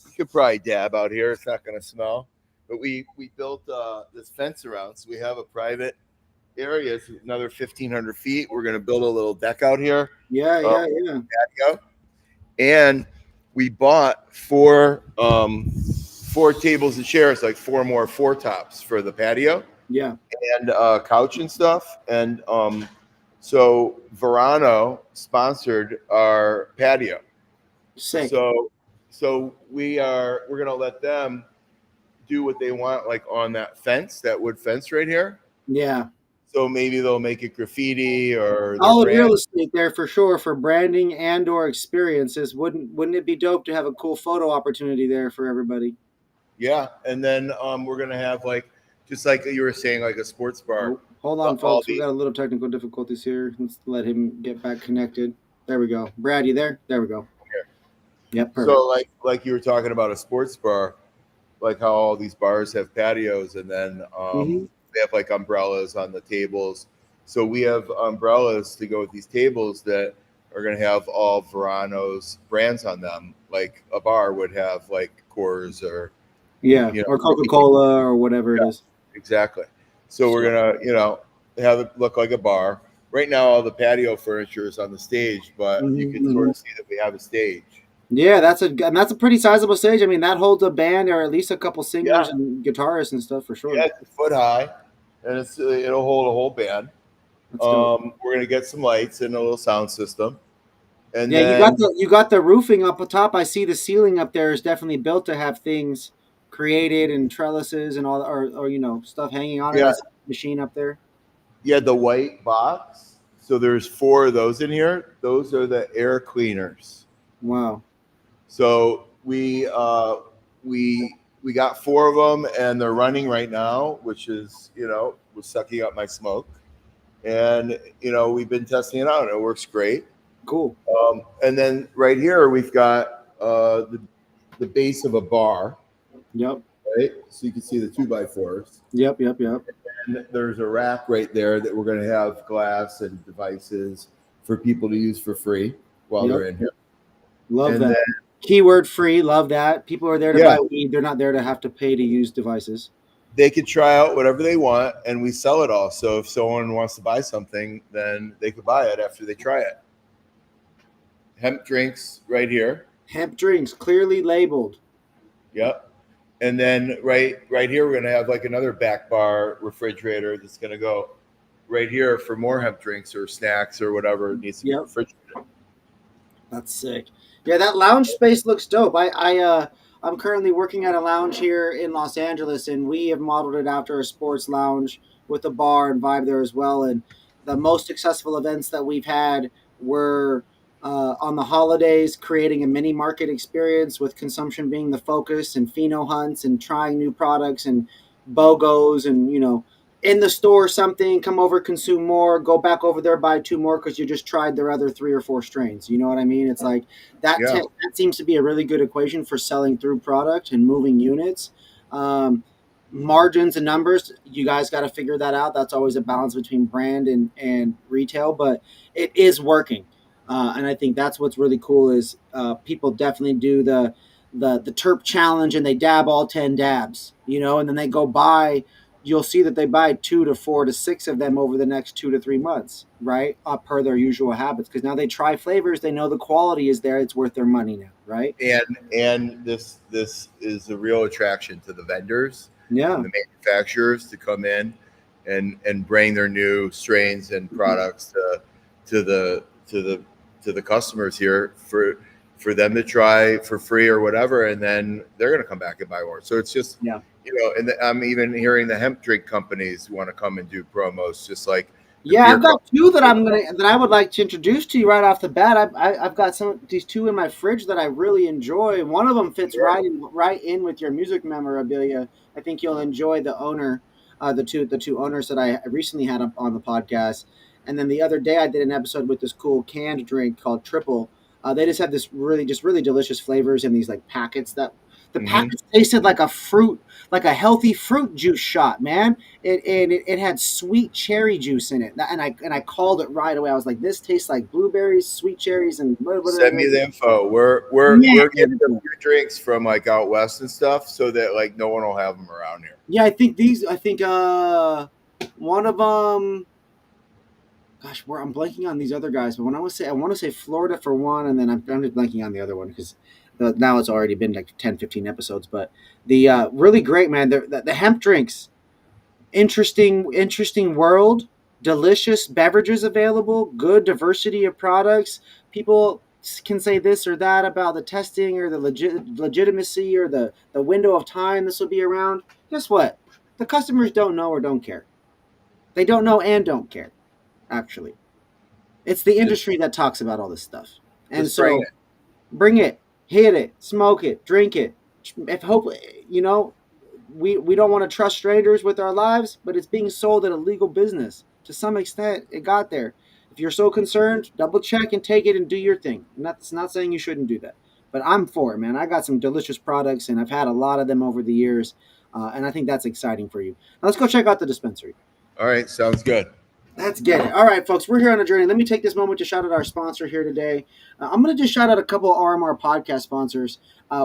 You could probably dab out here. It's not going to smell. But we built this fence around, so we have a private area. It's another 1,500 feet. We're going to build a little deck out here. Yeah. Patio. And we bought 4 tables and chairs, like 4 more 4-tops for the patio. Yeah. And couch and stuff. And so Verano sponsored our patio. Sick. So we're going to let them do what they want, like on that fence, that wood fence right here. Yeah. So maybe they'll make it graffiti or all real estate there for sure for branding and or experiences. Wouldn't it be dope to have a cool photo opportunity there for everybody? Yeah, and then we're gonna have like, just like you were saying, like a sports bar. Oh, hold on, All folks. We got a little technical difficulties here. Let's let him get back connected. There we go. Brad, you there? There we go. Yep, perfect. So like you were talking about a sports bar, like how all these bars have patios, and then they have like umbrellas on the tables. So we have umbrellas to go with these tables that are going to have all Verano's brands on them, like a bar would have like Coors or or Coca-Cola or whatever it is. Exactly. So we're gonna have it look like a bar. Right now, all the patio furniture is on the stage, but you can sort of see that we have a stage. Yeah, that's a pretty sizable stage. I mean, that holds a band or at least a couple singers and guitarists and stuff for sure. Yeah, it's a foot high, and it'll hold a whole band. We're gonna get some lights and a little sound system. And then, you got the roofing up top. I see the ceiling up there is definitely built to have things created and trellises and all, or stuff hanging on it. That's a machine up there. Yeah, the white box. So there's 4 of those in here. Those are the air cleaners. Wow. So we got 4 of them, and they're running right now, which is was sucking up my smoke, and we've been testing it out, and it works great. Cool. And then right here we've got the base of a bar. Yep. Right. So you can see the 2x4s. Yep. And there's a rack right there that we're going to have glass and devices for people to use for free while they're in here. Love that. Keyword free. Love that. People are there to buy weed. They're not there to have to pay to use devices. They could try out whatever they want, and we sell it all. So if someone wants to buy something, then they could buy it after they try it. Hemp drinks right here. Hemp drinks, clearly labeled. Yep. And then right here, we're going to have like another back bar refrigerator that's going to go right here for more hemp drinks or snacks or whatever needs to be refrigerated. That's sick. Yeah, that lounge space looks dope. I'm currently working at a lounge here in Los Angeles, and we have modeled it after a sports lounge with a bar and vibe there as well. And the most successful events that we've had were on the holidays, creating a mini market experience with consumption being the focus, and pheno hunts and trying new products and BOGOs and, in the store something, come over, consume more, go back over there, buy 2 more because you just tried their other 3 or 4 strains. You know what I mean? It's like that seems to be a really good equation for selling through product and moving units. Margins and numbers, you guys got to figure that out. That's always a balance between brand and retail, but it is working. And I think that's what's really cool is people definitely do the terp challenge and they dab all 10 dabs, and then they go buy. You'll see that they buy 2 to 4 to 6 of them over the next 2 to 3 months, right? Per their usual habits, because now they try flavors, they know the quality is there, it's worth their money now, right? And this is a real attraction to the vendors, and the manufacturers to come in and bring their new strains and products to the customers here for them to try for free or whatever, and then they're going to come back and buy more. So it's just and I'm even hearing the hemp drink companies want to come and do promos, just like I've got 2 that I would like to introduce to you right off the bat. I've got these 2 in my fridge that I really enjoy. One of them fits right in with your music memorabilia. I think you'll enjoy the owner, the two owners that I recently had up on the podcast. And then the other day I did an episode with this cool canned drink called Triple. They just have this really delicious flavors in these like packets that the packets tasted like a healthy fruit juice shot, man. It had sweet cherry juice in it, and I called it right away. I was like, this tastes like blueberries, sweet cherries, and blah, blah, blah. Send me the info. We're getting some drinks from like out west and stuff, so that like no one will have them around here. Yeah, I think one of them. Gosh, I'm blanking on these other guys, but I want to say Florida for one, and then I'm just blanking on the other one because now it's already been like 10, 15 episodes. But the really great, man, the hemp drinks, interesting world, delicious beverages available, good diversity of products. People can say this or that about the testing or the legitimacy or the window of time this will be around. Guess what? The customers don't know or don't care. They don't know and don't care. Actually, it's the industry that talks about all this stuff, and so bring it, hit it, smoke it, drink it. if hope, you know, we don't want to trust strangers with our lives, but it's being sold at a legal business. To some extent, it got there. If you're so concerned, double check and take it and do your thing. It's not saying you shouldn't do that, but I'm for it, man. I got some delicious products, and I've had a lot of them over the years, and I think that's exciting for you. Now let's go check out the dispensary. All right, sounds good. Let's get it. All right, folks, we're here on a journey. Let me take this moment to shout out our sponsor here today. I'm going to just shout out a couple of RMR podcast sponsors.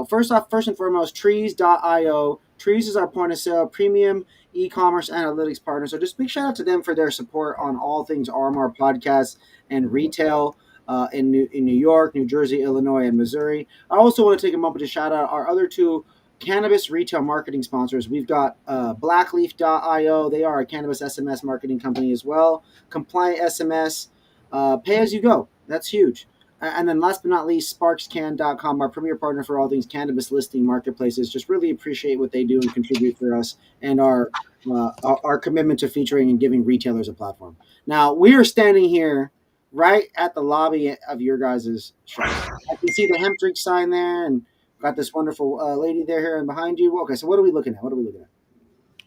First and foremost, Trees.io. Trees is our point of sale premium e-commerce analytics partner. So just big shout out to them for their support on all things RMR podcasts and retail in New York, New Jersey, Illinois, and Missouri. I also want to take a moment to shout out our other two cannabis retail marketing sponsors. We've got blackleaf.io. They are a cannabis SMS marketing company as well. Compliant SMS, pay as you go. That's huge. And then last but not least, sparkscan.com, our premier partner for all things cannabis listing marketplaces. Just really appreciate what they do and contribute for us and our commitment to featuring and giving retailers a platform. Now, we are standing here right at the lobby of your guys' shop. I can see the hemp drink sign there, and got this wonderful lady there here and behind you. Okay, so what are we looking at?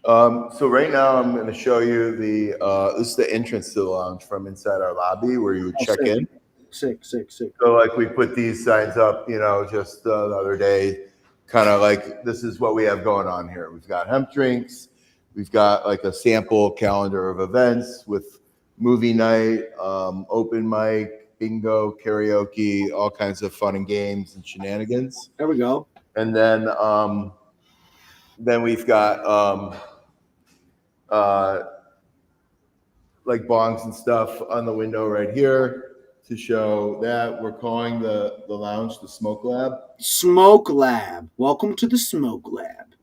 So right now I'm going to show you this is the entrance to the lounge from inside our lobby where you would check in. Sick. So like we put these signs up, just the other day, kind of like this is what we have going on here. We've got hemp drinks. We've got like a sample calendar of events with movie night, open mic, bingo, karaoke, all kinds of fun and games and shenanigans. There we go. And then we've got like bongs and stuff on the window right here to show that. We're calling the lounge the Smoke Lab. Smoke Lab. Welcome to the Smoke Lab.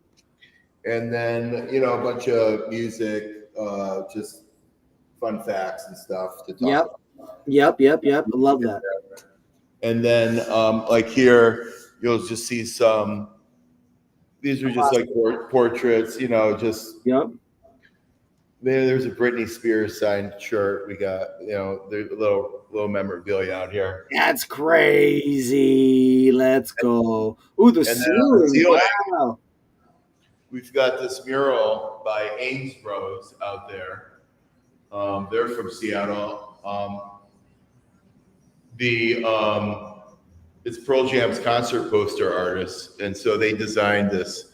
And then, a bunch of music, just fun facts and stuff to talk about. Yep. I love that. And then, like here, you'll just see some. These are just like portraits, just. Yep. There's a Britney Spears signed shirt. We got, there's a little memorabilia out here. That's crazy. Let's go. Ooh, the ceiling. Wow. We've got this mural by Ames Bros out there. They're from Seattle. It's Pearl Jam's concert poster artists, and so they designed this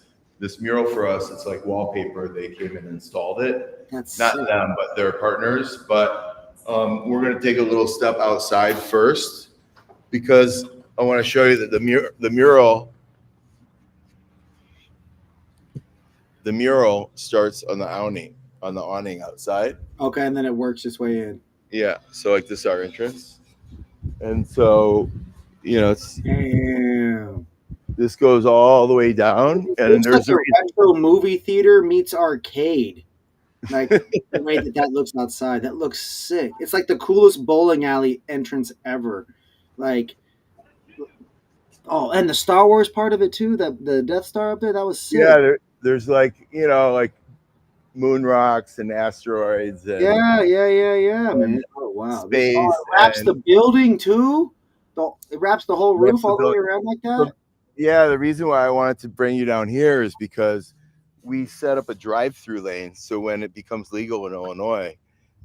mural for us. It's like wallpaper. They came and installed it. That's not sick. them, but their partners. But we're gonna take a little step outside first because I want to show you that the mural starts on the awning outside. Okay, and then it works its way in. Yeah, so like this is our entrance, and so it's Damn. This goes all the way down, and there's like a retro movie theater meets arcade. Like the way that looks outside, that looks sick. It's like the coolest bowling alley entrance ever. Like, oh, and the Star Wars part of it too. The Death Star up there, that was sick. Yeah, there's like like moon rocks and asteroids. And, yeah, man. Oh wow, space. It wraps the building too. It wraps the whole roof all the way around like that. Yeah, the reason why I wanted to bring you down here is because we set up a drive-through lane. So when it becomes legal in Illinois,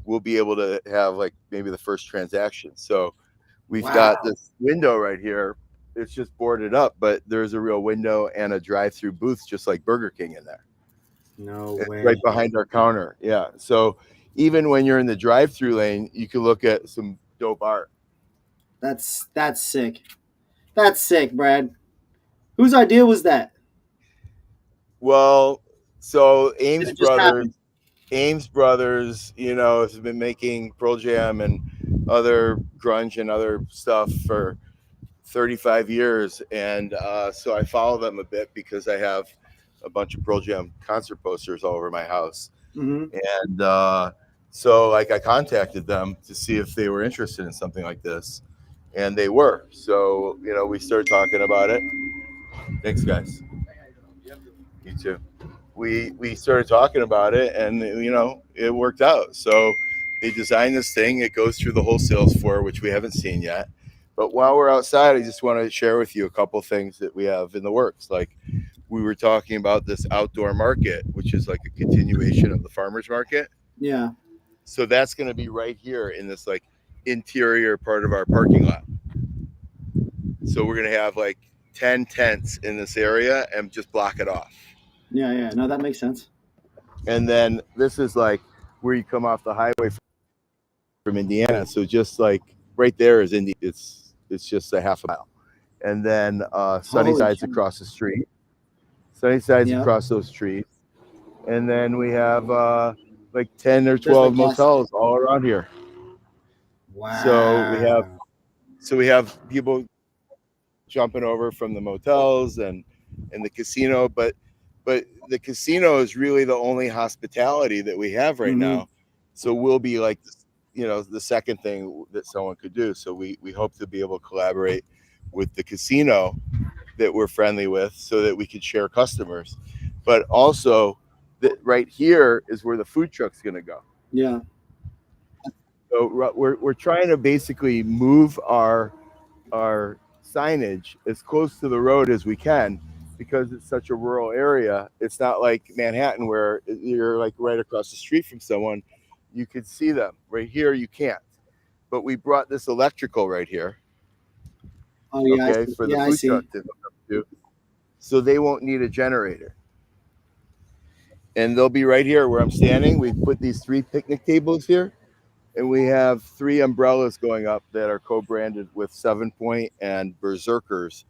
we'll be able to have like maybe the first transaction. So we've got this window right here. It's just boarded up, but there's a real window and a drive-through booth, just like Burger King in there. No way. Right behind our counter. Yeah. So even when you're in the drive-through lane, you can look at some dope art. That's sick. That's sick, Brad. Whose idea was that? Well, so Ames Brothers, has been making Pearl Jam and other grunge and other stuff for 35 years. And so I follow them a bit because I have a bunch of Pearl Jam concert posters all over my house. Mm-hmm. And so like I contacted them to see if they were interested in something like this. And they were. So, we started talking about it. Thanks, guys. You too. We started talking about it, and it worked out. So they designed this thing. It goes through the whole sales floor, which we haven't seen yet. But while we're outside, I just want to share with you a couple things that we have in the works. Like we were talking about this outdoor market, which is like a continuation of the farmers market. Yeah. So that's going to be right here in this like interior part of our parking lot. So we're going to have like 10 tents in this area and just block it off. Yeah, yeah. No, that makes sense. And then this is like where you come off the highway from Indiana. So just like right there is Indy. It's just a half a mile. And then Sunnyside's across the street. Sunnyside's across those trees. And then we have like 10 or 12 motels all around here. Wow. So we have people jumping over from the motels and the casino, but the casino is really the only hospitality that we have right now. So we'll be like, you know, the second thing that someone could do. So we hope to be able to collaborate with the casino that we're friendly with so that we could share customers. But also that right here is where the food truck's going to go. Yeah. So we're trying to basically move our signage as close to the road as we can, because it's such a rural area. It's not like Manhattan where you're like right across the street from someone. You could see them. Right here you can't. But we brought this electrical right here. Oh yeah. Okay, for the food truck to hook up to. So they won't need a generator. And they'll be right here where I'm standing. We put these 3 picnic tables here. And we have 3 umbrellas going up that are co-branded with 7 Point and Berserkers,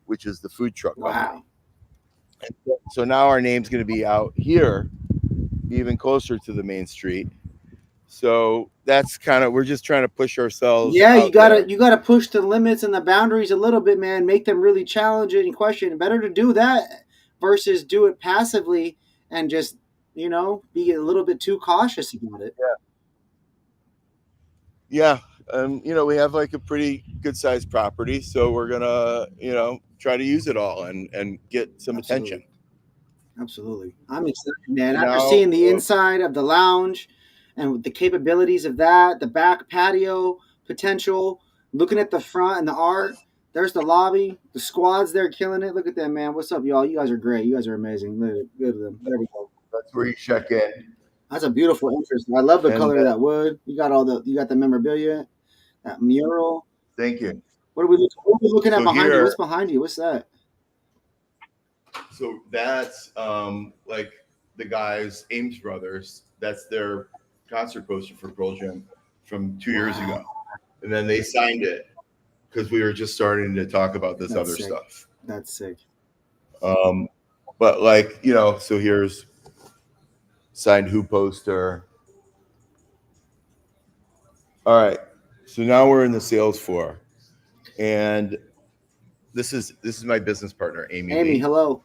which is the food truck company. And so now our name's going to be out here, even closer to the main street. So that's kind of, we're just trying to push ourselves. Yeah, you gotta push the limits and the boundaries a little bit, man. Make them really challenging and question. Better to do that versus do it passively and just, you know, be a little bit too cautious about it. Yeah. You know, we have like a pretty good sized property, so we're gonna, you know, try to use it all and get some attention. Absolutely. I'm excited, man. After seeing the inside of the lounge and the capabilities of that, the back patio potential, looking at the front and the art, there's the lobby, the squad's there killing it. Look at them, man. What's up, y'all? You guys are great. You guys are amazing. Look at them. There we go. That's where you check in. That's a beautiful interest. I love the color of that wood. You got the memorabilia, that mural. Thank you. What are we looking at behind you? What's behind you? What's that? So that's like the guys, Ames Brothers. That's their concert poster for Pearl Jam from 2 years ago. And then they signed it because we were just starting to talk about this other stuff. That's sick. But like, you know, so here's signed Who poster. All right. So now we're in the sales floor. And this is my business partner, Amy. Amy, hello.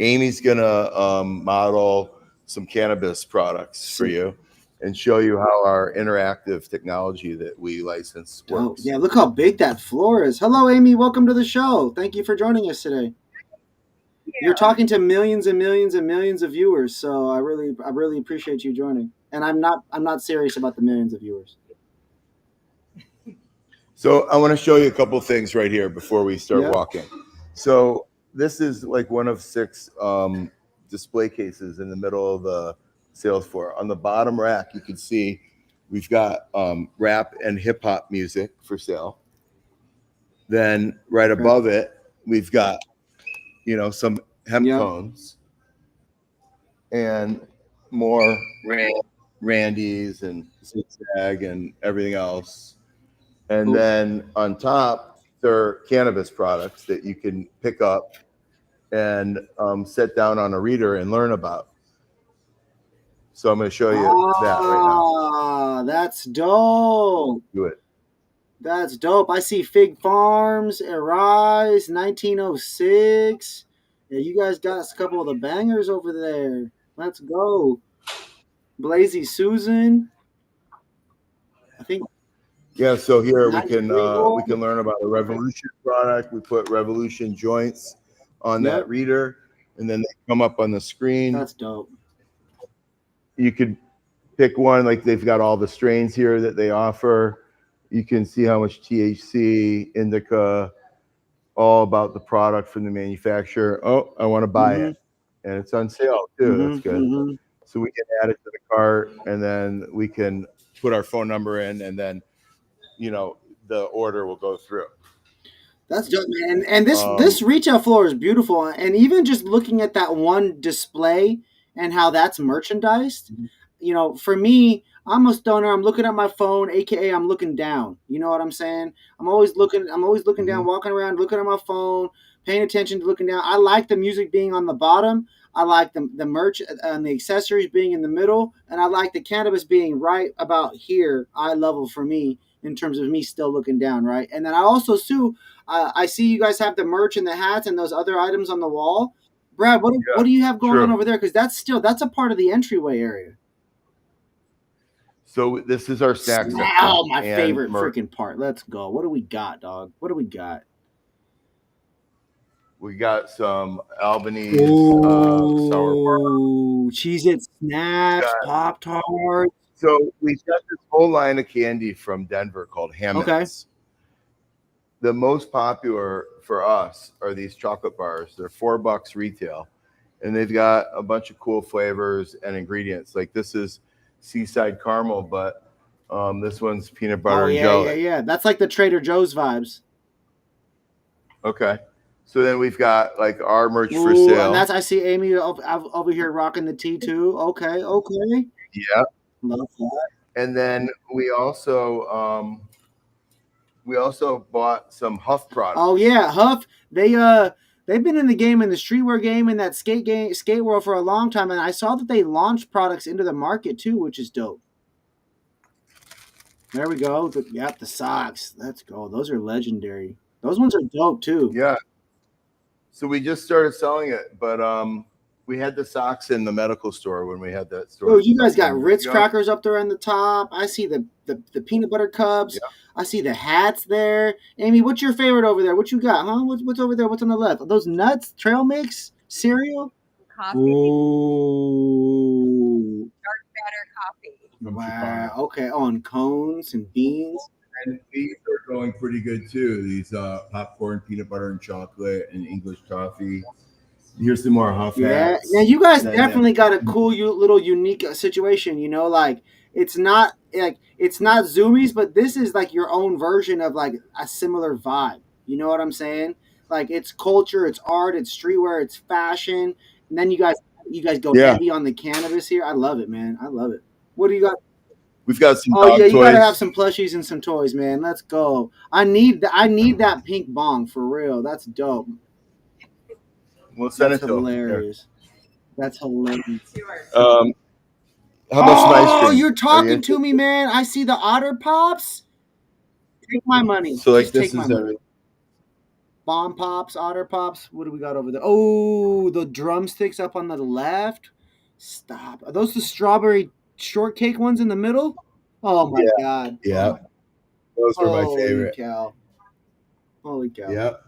Amy's gonna model some cannabis products for you and show you how our interactive technology that we license works. Yeah, look how big that floor is. Hello, Amy. Welcome to the show. Thank you for joining us today. Yeah. You're talking to millions and millions and millions of viewers, so I really appreciate you joining. And I'm not serious about the millions of viewers. So I want to show you a couple things right here before we start walking. So this is like one of 6 display cases in the middle of the sales floor. On the bottom rack, you can see we've got rap and hip hop music for sale. Then right above it, we've got, you know, some hemp cones and more Randy's and Zigzag and everything else. And then on top, there are cannabis products that you can pick up and sit down on a reader and learn about. So I'm going to show you that right now. That's dope. Do it. That's dope. I see Fig Farms, Arise, 1906. Yeah, you guys got a couple of the bangers over there. Let's go. Blazy Susan. I think. Yeah, so here we can learn about the Revolution product. We put Revolution joints on that reader, and then they come up on the screen. That's dope. You could pick one, like they've got all the strains here that they offer. You can see how much THC, indica, all about the product from the manufacturer. Oh, I want to buy Mhm. it, and it's on sale too. That's good. Mhm. So we can add it to the cart, and then we can put our phone number in, and then the order will go through. That's dope, man. And this retail floor is beautiful. And even just looking at that one display and how that's merchandised, for me, I'm a stoner. I'm looking at my phone, aka I'm looking down. You know what I'm saying? I'm always looking down, walking around, looking at my phone, paying attention to looking down. I like the music being on the bottom. I like the merch and the accessories being in the middle, and I like the cannabis being right about here, eye level for me in terms of me still looking down, right? And then I also I see you guys have the merch and the hats and those other items on the wall. Brad, what do you have going on over there? Because that's a part of the entryway area. So this is our snack section. Oh, my favorite freaking part. Let's go. What do we got, dog? What do we got? We got some Albanese sour Cheez-It Snaps, Pop-Tarts. So we got this whole line of candy from Denver called Hammonds. Okay. The most popular for us are these chocolate bars. They're $4 retail, and they've got a bunch of cool flavors and ingredients. Like this is Seaside Caramel, but this one's peanut butter and jelly. Yeah. That's like the Trader Joe's vibes. Okay. So then we've got like our merch for sale. And I see Amy over here rocking the tea too. Okay. Yeah. Love that. And then we also bought some Huff products. Oh yeah, Huff. They've been in the game, in the streetwear game, in that skate world for a long time, and I saw that they launched products into the market too, which is dope. There we go. The socks. Let's go. Those are legendary. Those ones are dope too. Yeah. So we just started selling it, but we had the socks in the medical store when we had that store. Oh, you guys got Ritz crackers up there on the top. I see the peanut butter cups. Yeah. I see the hats there. Amy, what's your favorite over there? What you got, huh? What's over there? What's on the left? Are those nuts? Trail mix? Cereal? Coffee. Ooh. Dark matter coffee. Wow. Okay. On cones and beans. And these are going pretty good too. These popcorn, peanut butter and chocolate, and English coffee. Here's some more Huff hats. Now you guys definitely got a cool, little unique situation. Like it's not Zoomies, but this is like your own version of like a similar vibe. You know what I'm saying? Like it's culture, it's art, it's streetwear, it's fashion, and then you guys go heavy on the cannabis here. I love it, man. I love it. What do you got? We've got some. Oh yeah, you gotta have some plushies and some toys, man. Let's go. I need that pink bong for real. That's dope. We'll send it to hilarious. That's hilarious. How much ice cream? Oh, you're talking to me, man. I see the Otter Pops. Take my money. So like Just this take is money. Bomb Pops, Otter Pops. What do we got over there? Oh, the drumsticks up on the left. Stop. Are those the strawberry shortcake ones in the middle? Oh my god. Yeah. Those were my favorite. Holy cow. Yep.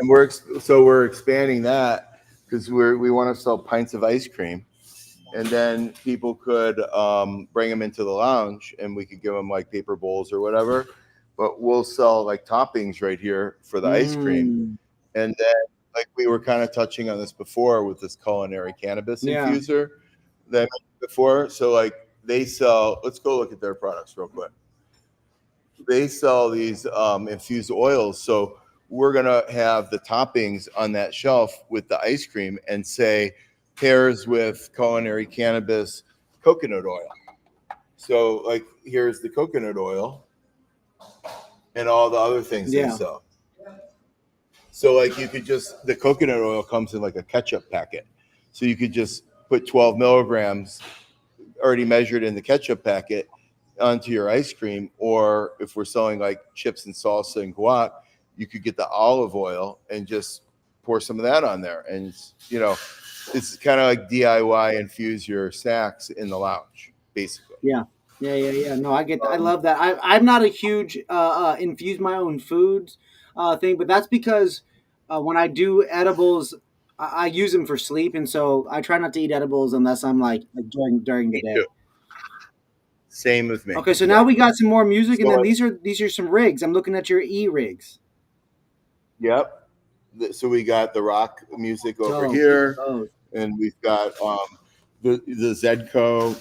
And we're expanding that because we want to sell pints of ice cream, and then people could bring them into the lounge, and we could give them like paper bowls or whatever. But we'll sell like toppings right here for the ice cream, and then like we were kind of touching on this before with this culinary cannabis infuser that I mentioned before. So like they sell. Let's go look at their products real quick. They sell these infused oils. So we're going to have the toppings on that shelf with the ice cream and say pairs with culinary cannabis coconut oil. So like here's the coconut oil and all the other things they sell. So like you could the coconut oil comes in like a ketchup packet. So you could just put 12 milligrams already measured in the ketchup packet onto your ice cream. Or if we're selling like chips and salsa and guac, you could get the olive oil and just pour some of that on there. And, it's kind of like DIY infuse your snacks in the lounge, basically. Yeah. No, I get that. I love that. I'm not a huge infuse my own foods thing, but that's because when I do edibles, I use them for sleep. And so I try not to eat edibles unless I'm like during the day. Too. Same with me. Okay, so now we got some more music, and then these are some rigs. I'm looking at your rigs. Yep. So we got the rock music over Dope. here, Dope. and we've got the Zedco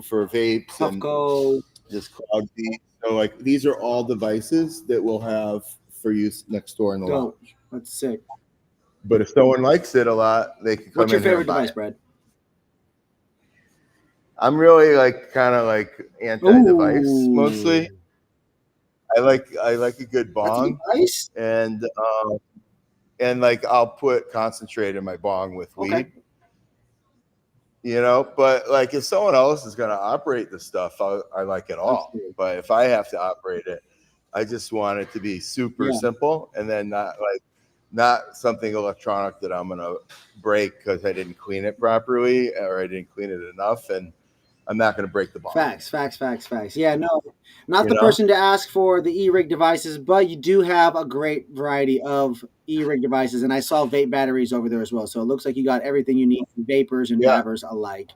for vapes and Puffco. just cloud beat. So like these are all devices that we'll have for use next door in the Dope. lounge. That's sick. But if someone likes it a lot, they can come What's your in here favorite and buy device, it. Brad? I'm really like kind of like anti-device mostly. I like a good bong, Device? and like I'll put concentrate in my bong with weed. Okay. You know, but like if someone else is going to operate the stuff, I like it all. Absolutely. But if I have to operate it, I just want it to be super simple, and then not something electronic that I'm going to break because I didn't clean it properly or I didn't clean it enough, and I'm not going to break the bong. Facts. Yeah, no, not the person to ask for the e-rig devices, but you do have a great variety of e-rig devices, and I saw vape batteries over there as well. So it looks like you got everything you need, vapors and dabbers alike.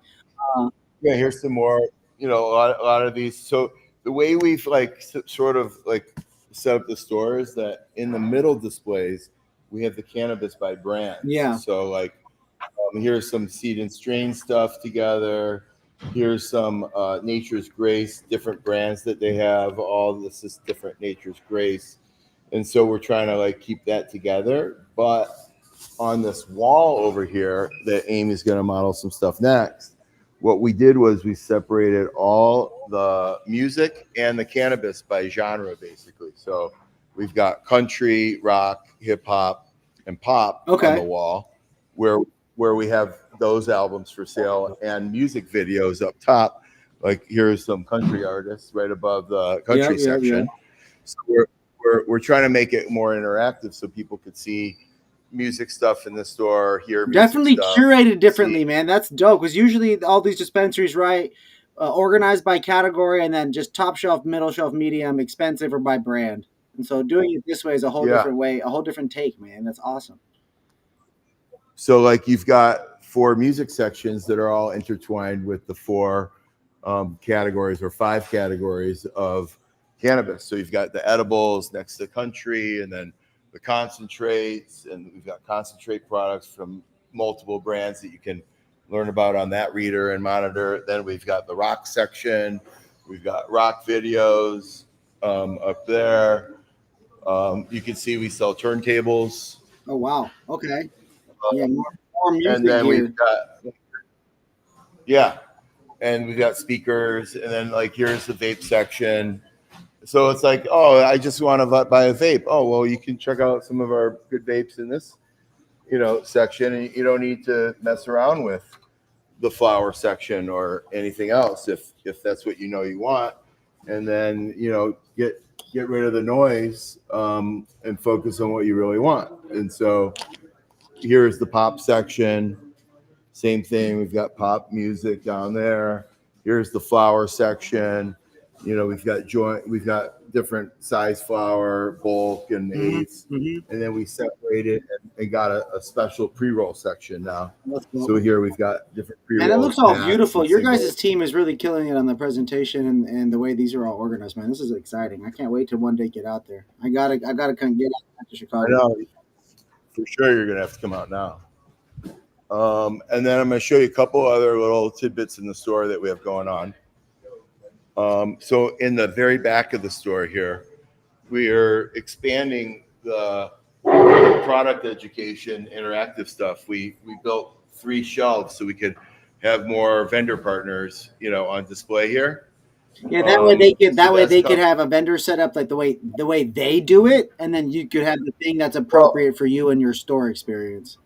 Yeah, here's some more. You know, a lot of these. So the way we've like sort of like set up the store is that in the middle displays we have the cannabis by brand. Yeah. So like here's some seed and strain stuff together. Here's some Nature's Grace, different brands that they have. All this is different Nature's Grace. And so we're trying to like keep that together. But on this wall over here that Amy's going to model some stuff next, what we did was we separated all the music and the cannabis by genre, basically. So we've got country, rock, hip hop, and pop on the wall where we have those albums for sale and music videos up top. Like here's some country artists right above the country section. So we're trying to make it more interactive so people could see music stuff in the store, hear music definitely stuff, curated differently, man. That's dope because usually all these dispensaries, right, organized by category and then just top shelf, middle shelf, medium, expensive, or by brand. And so doing it this way is a whole different way, a whole different take, man. That's awesome. So like you've got 4 music sections that are all intertwined with the 4 categories or 5 categories of cannabis. So you've got the edibles next to country, and then the concentrates, and we've got concentrate products from multiple brands that you can learn about on that reader and monitor. Then we've got the rock section. We've got rock videos up there. You can see we sell turntables. Oh, wow. Okay. Yeah, more music and then gear. we've got speakers, and then like here's the vape section. So it's like, oh, I just want to buy a vape. Oh, well, you can check out some of our good vapes in this, section, and you don't need to mess around with the flower section or anything else if that's what you want. And then get rid of the noise and focus on what you really want. And so here's the pop section. Same thing. We've got pop music down there. Here's the flower section. We've got different size flower, bulk and eighths, and then we separated and got a special pre-roll section now. So here we've got different pre-rolls. And it looks all beautiful. Your guys' team is really killing it on the presentation and the way these are all organized, man. This is exciting. I can't wait to one day get out there. I gotta come get out to Chicago. I know. For sure, you're gonna have to come out now. And then I'm gonna show you a couple other little tidbits in the store that we have going on. So in the very back of the store here, we are expanding the product education, interactive stuff. We built 3 shelves so we could have more vendor partners, on display here. Yeah, that way they could have a vendor set up like the way they do it, and then you could have the thing that's appropriate for you and your store experience.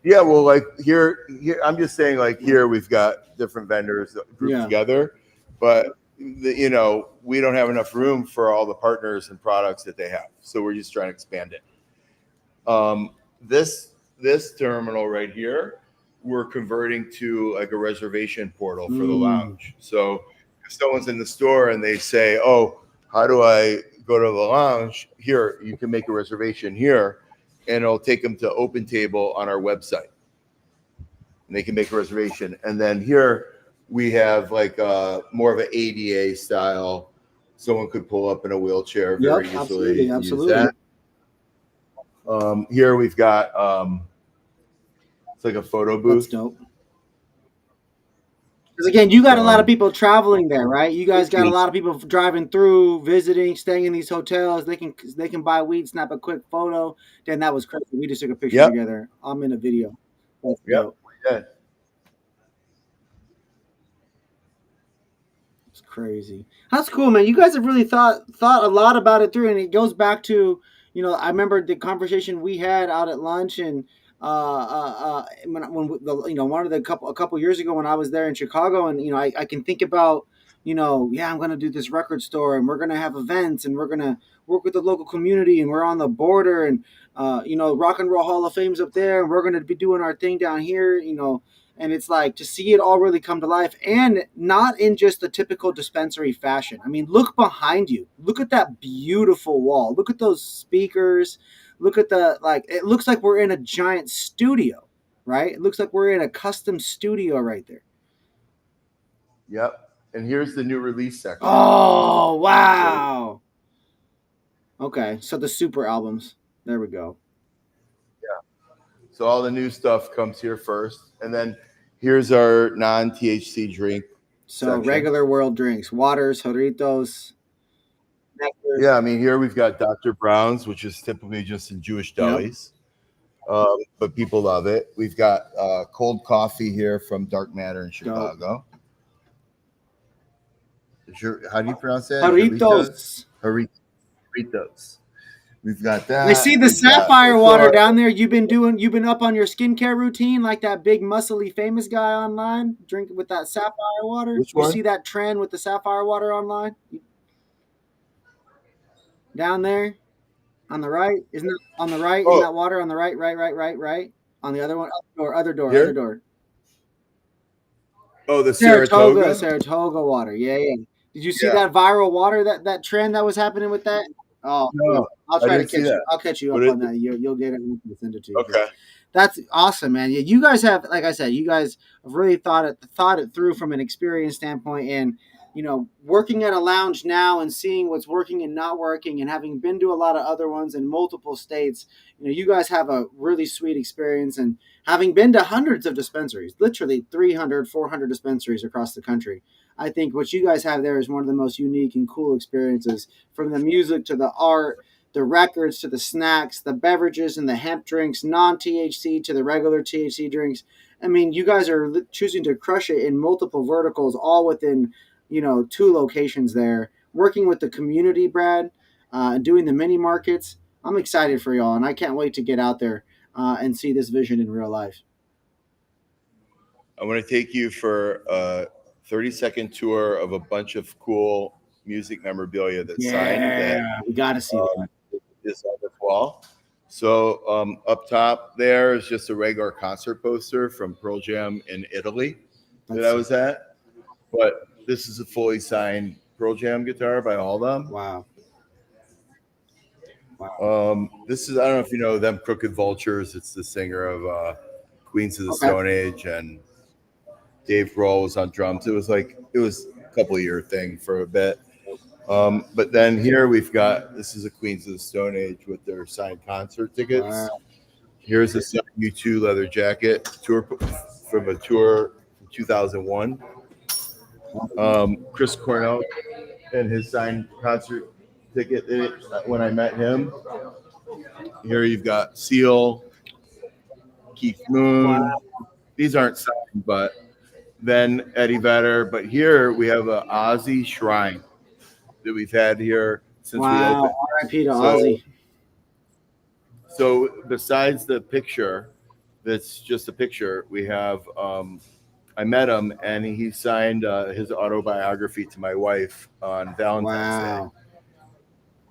Yeah, well, like here I'm just saying, like here we've got different vendors grouped together, but we don't have enough room for all the partners and products that they have, so we're just trying to expand it. This terminal right here, we're converting to like a reservation portal for the lounge. So if someone's in the store and they say, "Oh, how do I go to the lounge?" Here, you can make a reservation here, and it'll take them to Open Table on our website, and they can make a reservation. And then here we have like more of an ADA style. Someone could pull up in a wheelchair very easily. Absolutely. Use that. Here we've got it's like a photo booth. That's dope. Because again, you got a lot of people traveling there, right? You guys got a lot of people driving through, visiting, staying in these hotels. They can buy weed, snap a quick photo. Then that was crazy. We just took a picture together. I'm in a video. That's dope. Yeah. It's crazy. That's cool, man. You guys have really thought a lot about it through, and it goes back to, I remember the conversation we had out at lunch, and when a couple years ago when I was there in Chicago, and I can think about, I'm gonna do this record store, and we're gonna have events, and we're gonna work with the local community, and we're on the border, and Rock and Roll Hall of Fame's up there, and we're gonna be doing our thing down here, and it's like to see it all really come to life, and not in just the typical dispensary fashion. I mean, look behind you. Look at that beautiful wall. Look at those speakers. Look at it looks like we're in a giant studio, right? It looks like we're in a custom studio right there. Yep. And here's the new release section. Oh, wow. Okay. So the super albums. There we go. Yeah. So all the new stuff comes here first. And then here's our non-THC drink. So section. Regular world drinks, waters, Jarritos. Nectar. Yeah, I mean, here we've got Dr. Brown's, which is typically just in Jewish delis. Yep. But people love it. We've got cold coffee here from Dark Matter in Chicago. How do you pronounce that? Jarritos. Jarritos. We've got that. I see the sapphire water down there. You've been up on your skincare routine like that big muscly famous guy online drinking with that sapphire water. Which one? You see that trend with the sapphire water online? Down there on the right. Isn't it on the right? Isn't that water on the right? On the other one, other door. Oh, the Saratoga? Saratoga water. Yeah. Did you see that viral water, that trend that was happening with that? Oh, no, I'll try to catch you. I'll catch you up on that. You'll get it and send it to you. Okay. That's awesome, man. Yeah, you guys have, like I said, you guys have really thought it through from an experience standpoint, and working at a lounge now and seeing what's working and not working, and having been to a lot of other ones in multiple states, you guys have a really sweet experience, and having been to hundreds of dispensaries, literally 300, 400 dispensaries across the country. I think what you guys have there is one of the most unique and cool experiences, from the music to the art, the records to the snacks, the beverages and the hemp drinks, non-THC to the regular THC drinks. I mean, you guys are choosing to crush it in multiple verticals, all within, 2 locations there, working with the community, Brad, and doing the mini markets. I'm excited for y'all, and I can't wait to get out there and see this vision in real life. I want to take you for a 30-second tour of a bunch of cool music memorabilia that's signed. Yeah, we got to see that. Is on this wall. So up top there is just a regular concert poster from Pearl Jam in Italy that I was at. But this is a fully signed Pearl Jam guitar by all of them. Wow. This is, I don't know if you know them, Crooked Vultures. It's the singer of Queens of the Stone Age, and Dave Grohl was on drums. It was a couple of year thing for a bit. But then here we've got, this is a Queens of the Stone Age with their signed concert tickets. Wow. Here's a U2 leather jacket from a tour from 2001. Chris Cornell and his signed concert ticket in it when I met him. Here you've got Seal, Keith Moon. Wow. These aren't signed, but then Eddie Vedder. But here we have a Ozzy shrine that we've had here since we opened. R.I.P. to Ozzy. So besides the picture, that's just a picture, we have, I met him and he signed his autobiography to my wife on Valentine's Day.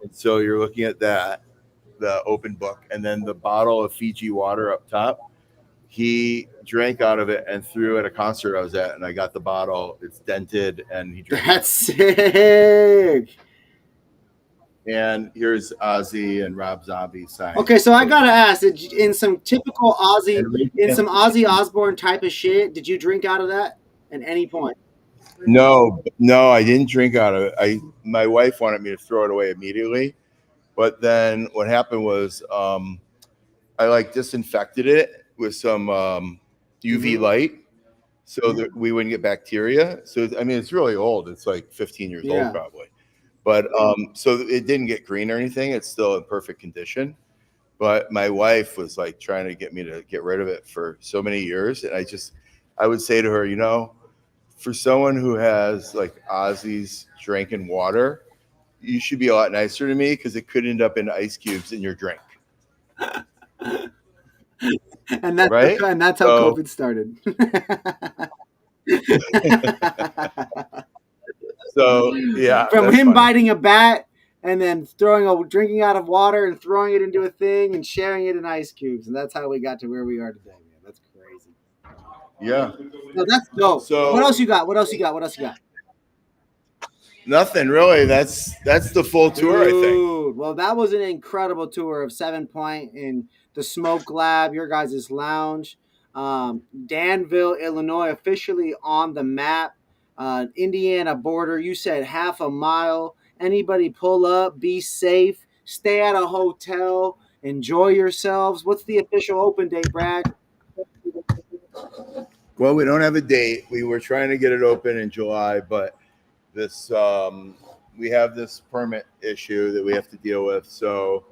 And so you're looking at that, the open book, and then the bottle of Fiji water up top. He drank out of it and threw at a concert I was at, and I got the bottle. It's dented, and he drank. That's sick. And here's Ozzy and Rob Zombie signed. Okay, so I gotta ask, in some typical Ozzy Osbourne type of shit, did you drink out of that at any point? No, I didn't drink out of it. My wife wanted me to throw it away immediately, but then what happened was I like disinfected it with some UV light so that we wouldn't get bacteria. So I mean, it's really old. It's like 15 years old probably, but so it didn't get green or anything. It's still in perfect condition. But my wife was like trying to get me to get rid of it for so many years, and I would say to her, you know, for someone who has like Ozzy's drinking water, you should be a lot nicer to me because it could end up in ice cubes in your drink. And that's right? And that's how COVID started. So yeah, from him biting a bat and then drinking out of water and throwing it into a thing and sharing it in ice cubes, and that's how we got to where we are today, man. That's crazy. Yeah, no, that's dope. So what else you got? Nothing really. That's the full tour, I think. Well, that was an incredible tour of 7 Point in the Smoke Lab, your guys' lounge. Danville, Illinois, officially on the map. Indiana border, you said half a mile. Anybody pull up, be safe, stay at a hotel, enjoy yourselves. What's the official open date, Brad? Well, we don't have a date. We were trying to get it open in July, but this we have this permit issue that we have to deal with. So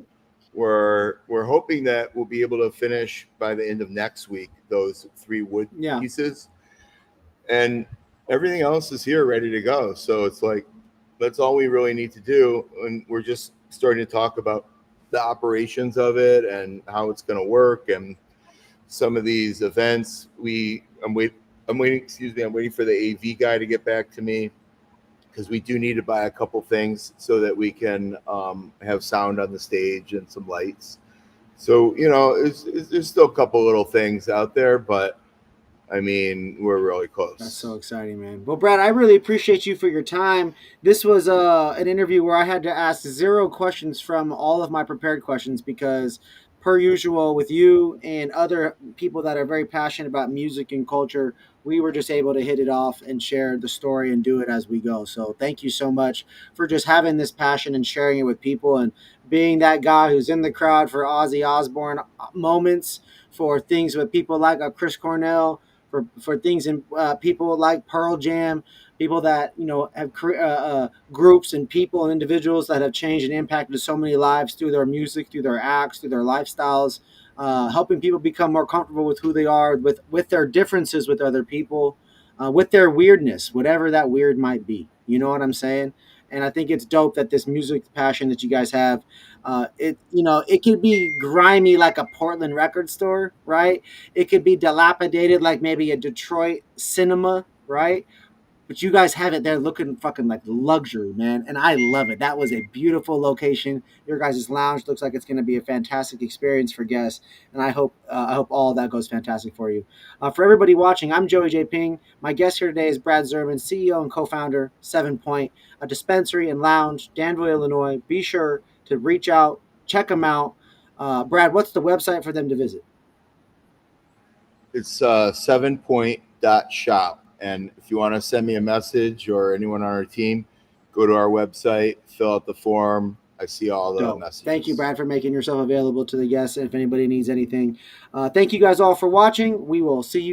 we're hoping that we'll be able to finish by the end of next week those 3 wood pieces, and everything else is here ready to go. So it's like that's all we really need to do, and we're just starting to talk about the operations of it and how it's going to work and some of these events. I'm waiting for the AV guy to get back to me, because we do need to buy a couple things so that we can have sound on the stage and some lights. So, you know, there's still a couple little things out there, but I mean, we're really close. That's so exciting, man. Well, Brad, I really appreciate you for your time. This was an interview where I had to ask 0 questions from all of my prepared questions, because per usual with you and other people that are very passionate about music and culture, we were just able to hit it off and share the story and do it as we go. So thank you so much for just having this passion and sharing it with people, and being that guy who's in the crowd for Ozzy Osbourne moments, for things with people like Chris Cornell, for things in people like Pearl Jam, people that, you know, have groups and people and individuals that have changed and impacted so many lives through their music, through their acts, through their lifestyles, helping people become more comfortable with who they are, with their differences with other people, with their weirdness, whatever that weird might be. You know what I'm saying? And I think it's dope that this music passion that you guys have, it could be grimy like a Portland record store, right? It could be dilapidated like maybe a Detroit cinema, right? But you guys have it there looking fucking like luxury, man. And I love it. That was a beautiful location. Your guys' lounge looks like it's going to be a fantastic experience for guests. And I hope all of that goes fantastic for you. For everybody watching, I'm Joey J. Ping. My guest here today is Brad Zerman, CEO and co-founder, 7 Point, a dispensary and lounge, Danville, Illinois. Be sure to reach out, check them out. Brad, what's the website for them to visit? It's 7point.shop. And if you want to send me a message, or anyone on our team, go to our website, fill out the form. I see all the messages. Thank you, Brad, for making yourself available to the guests. And if anybody needs anything, thank you guys all for watching. We will see you.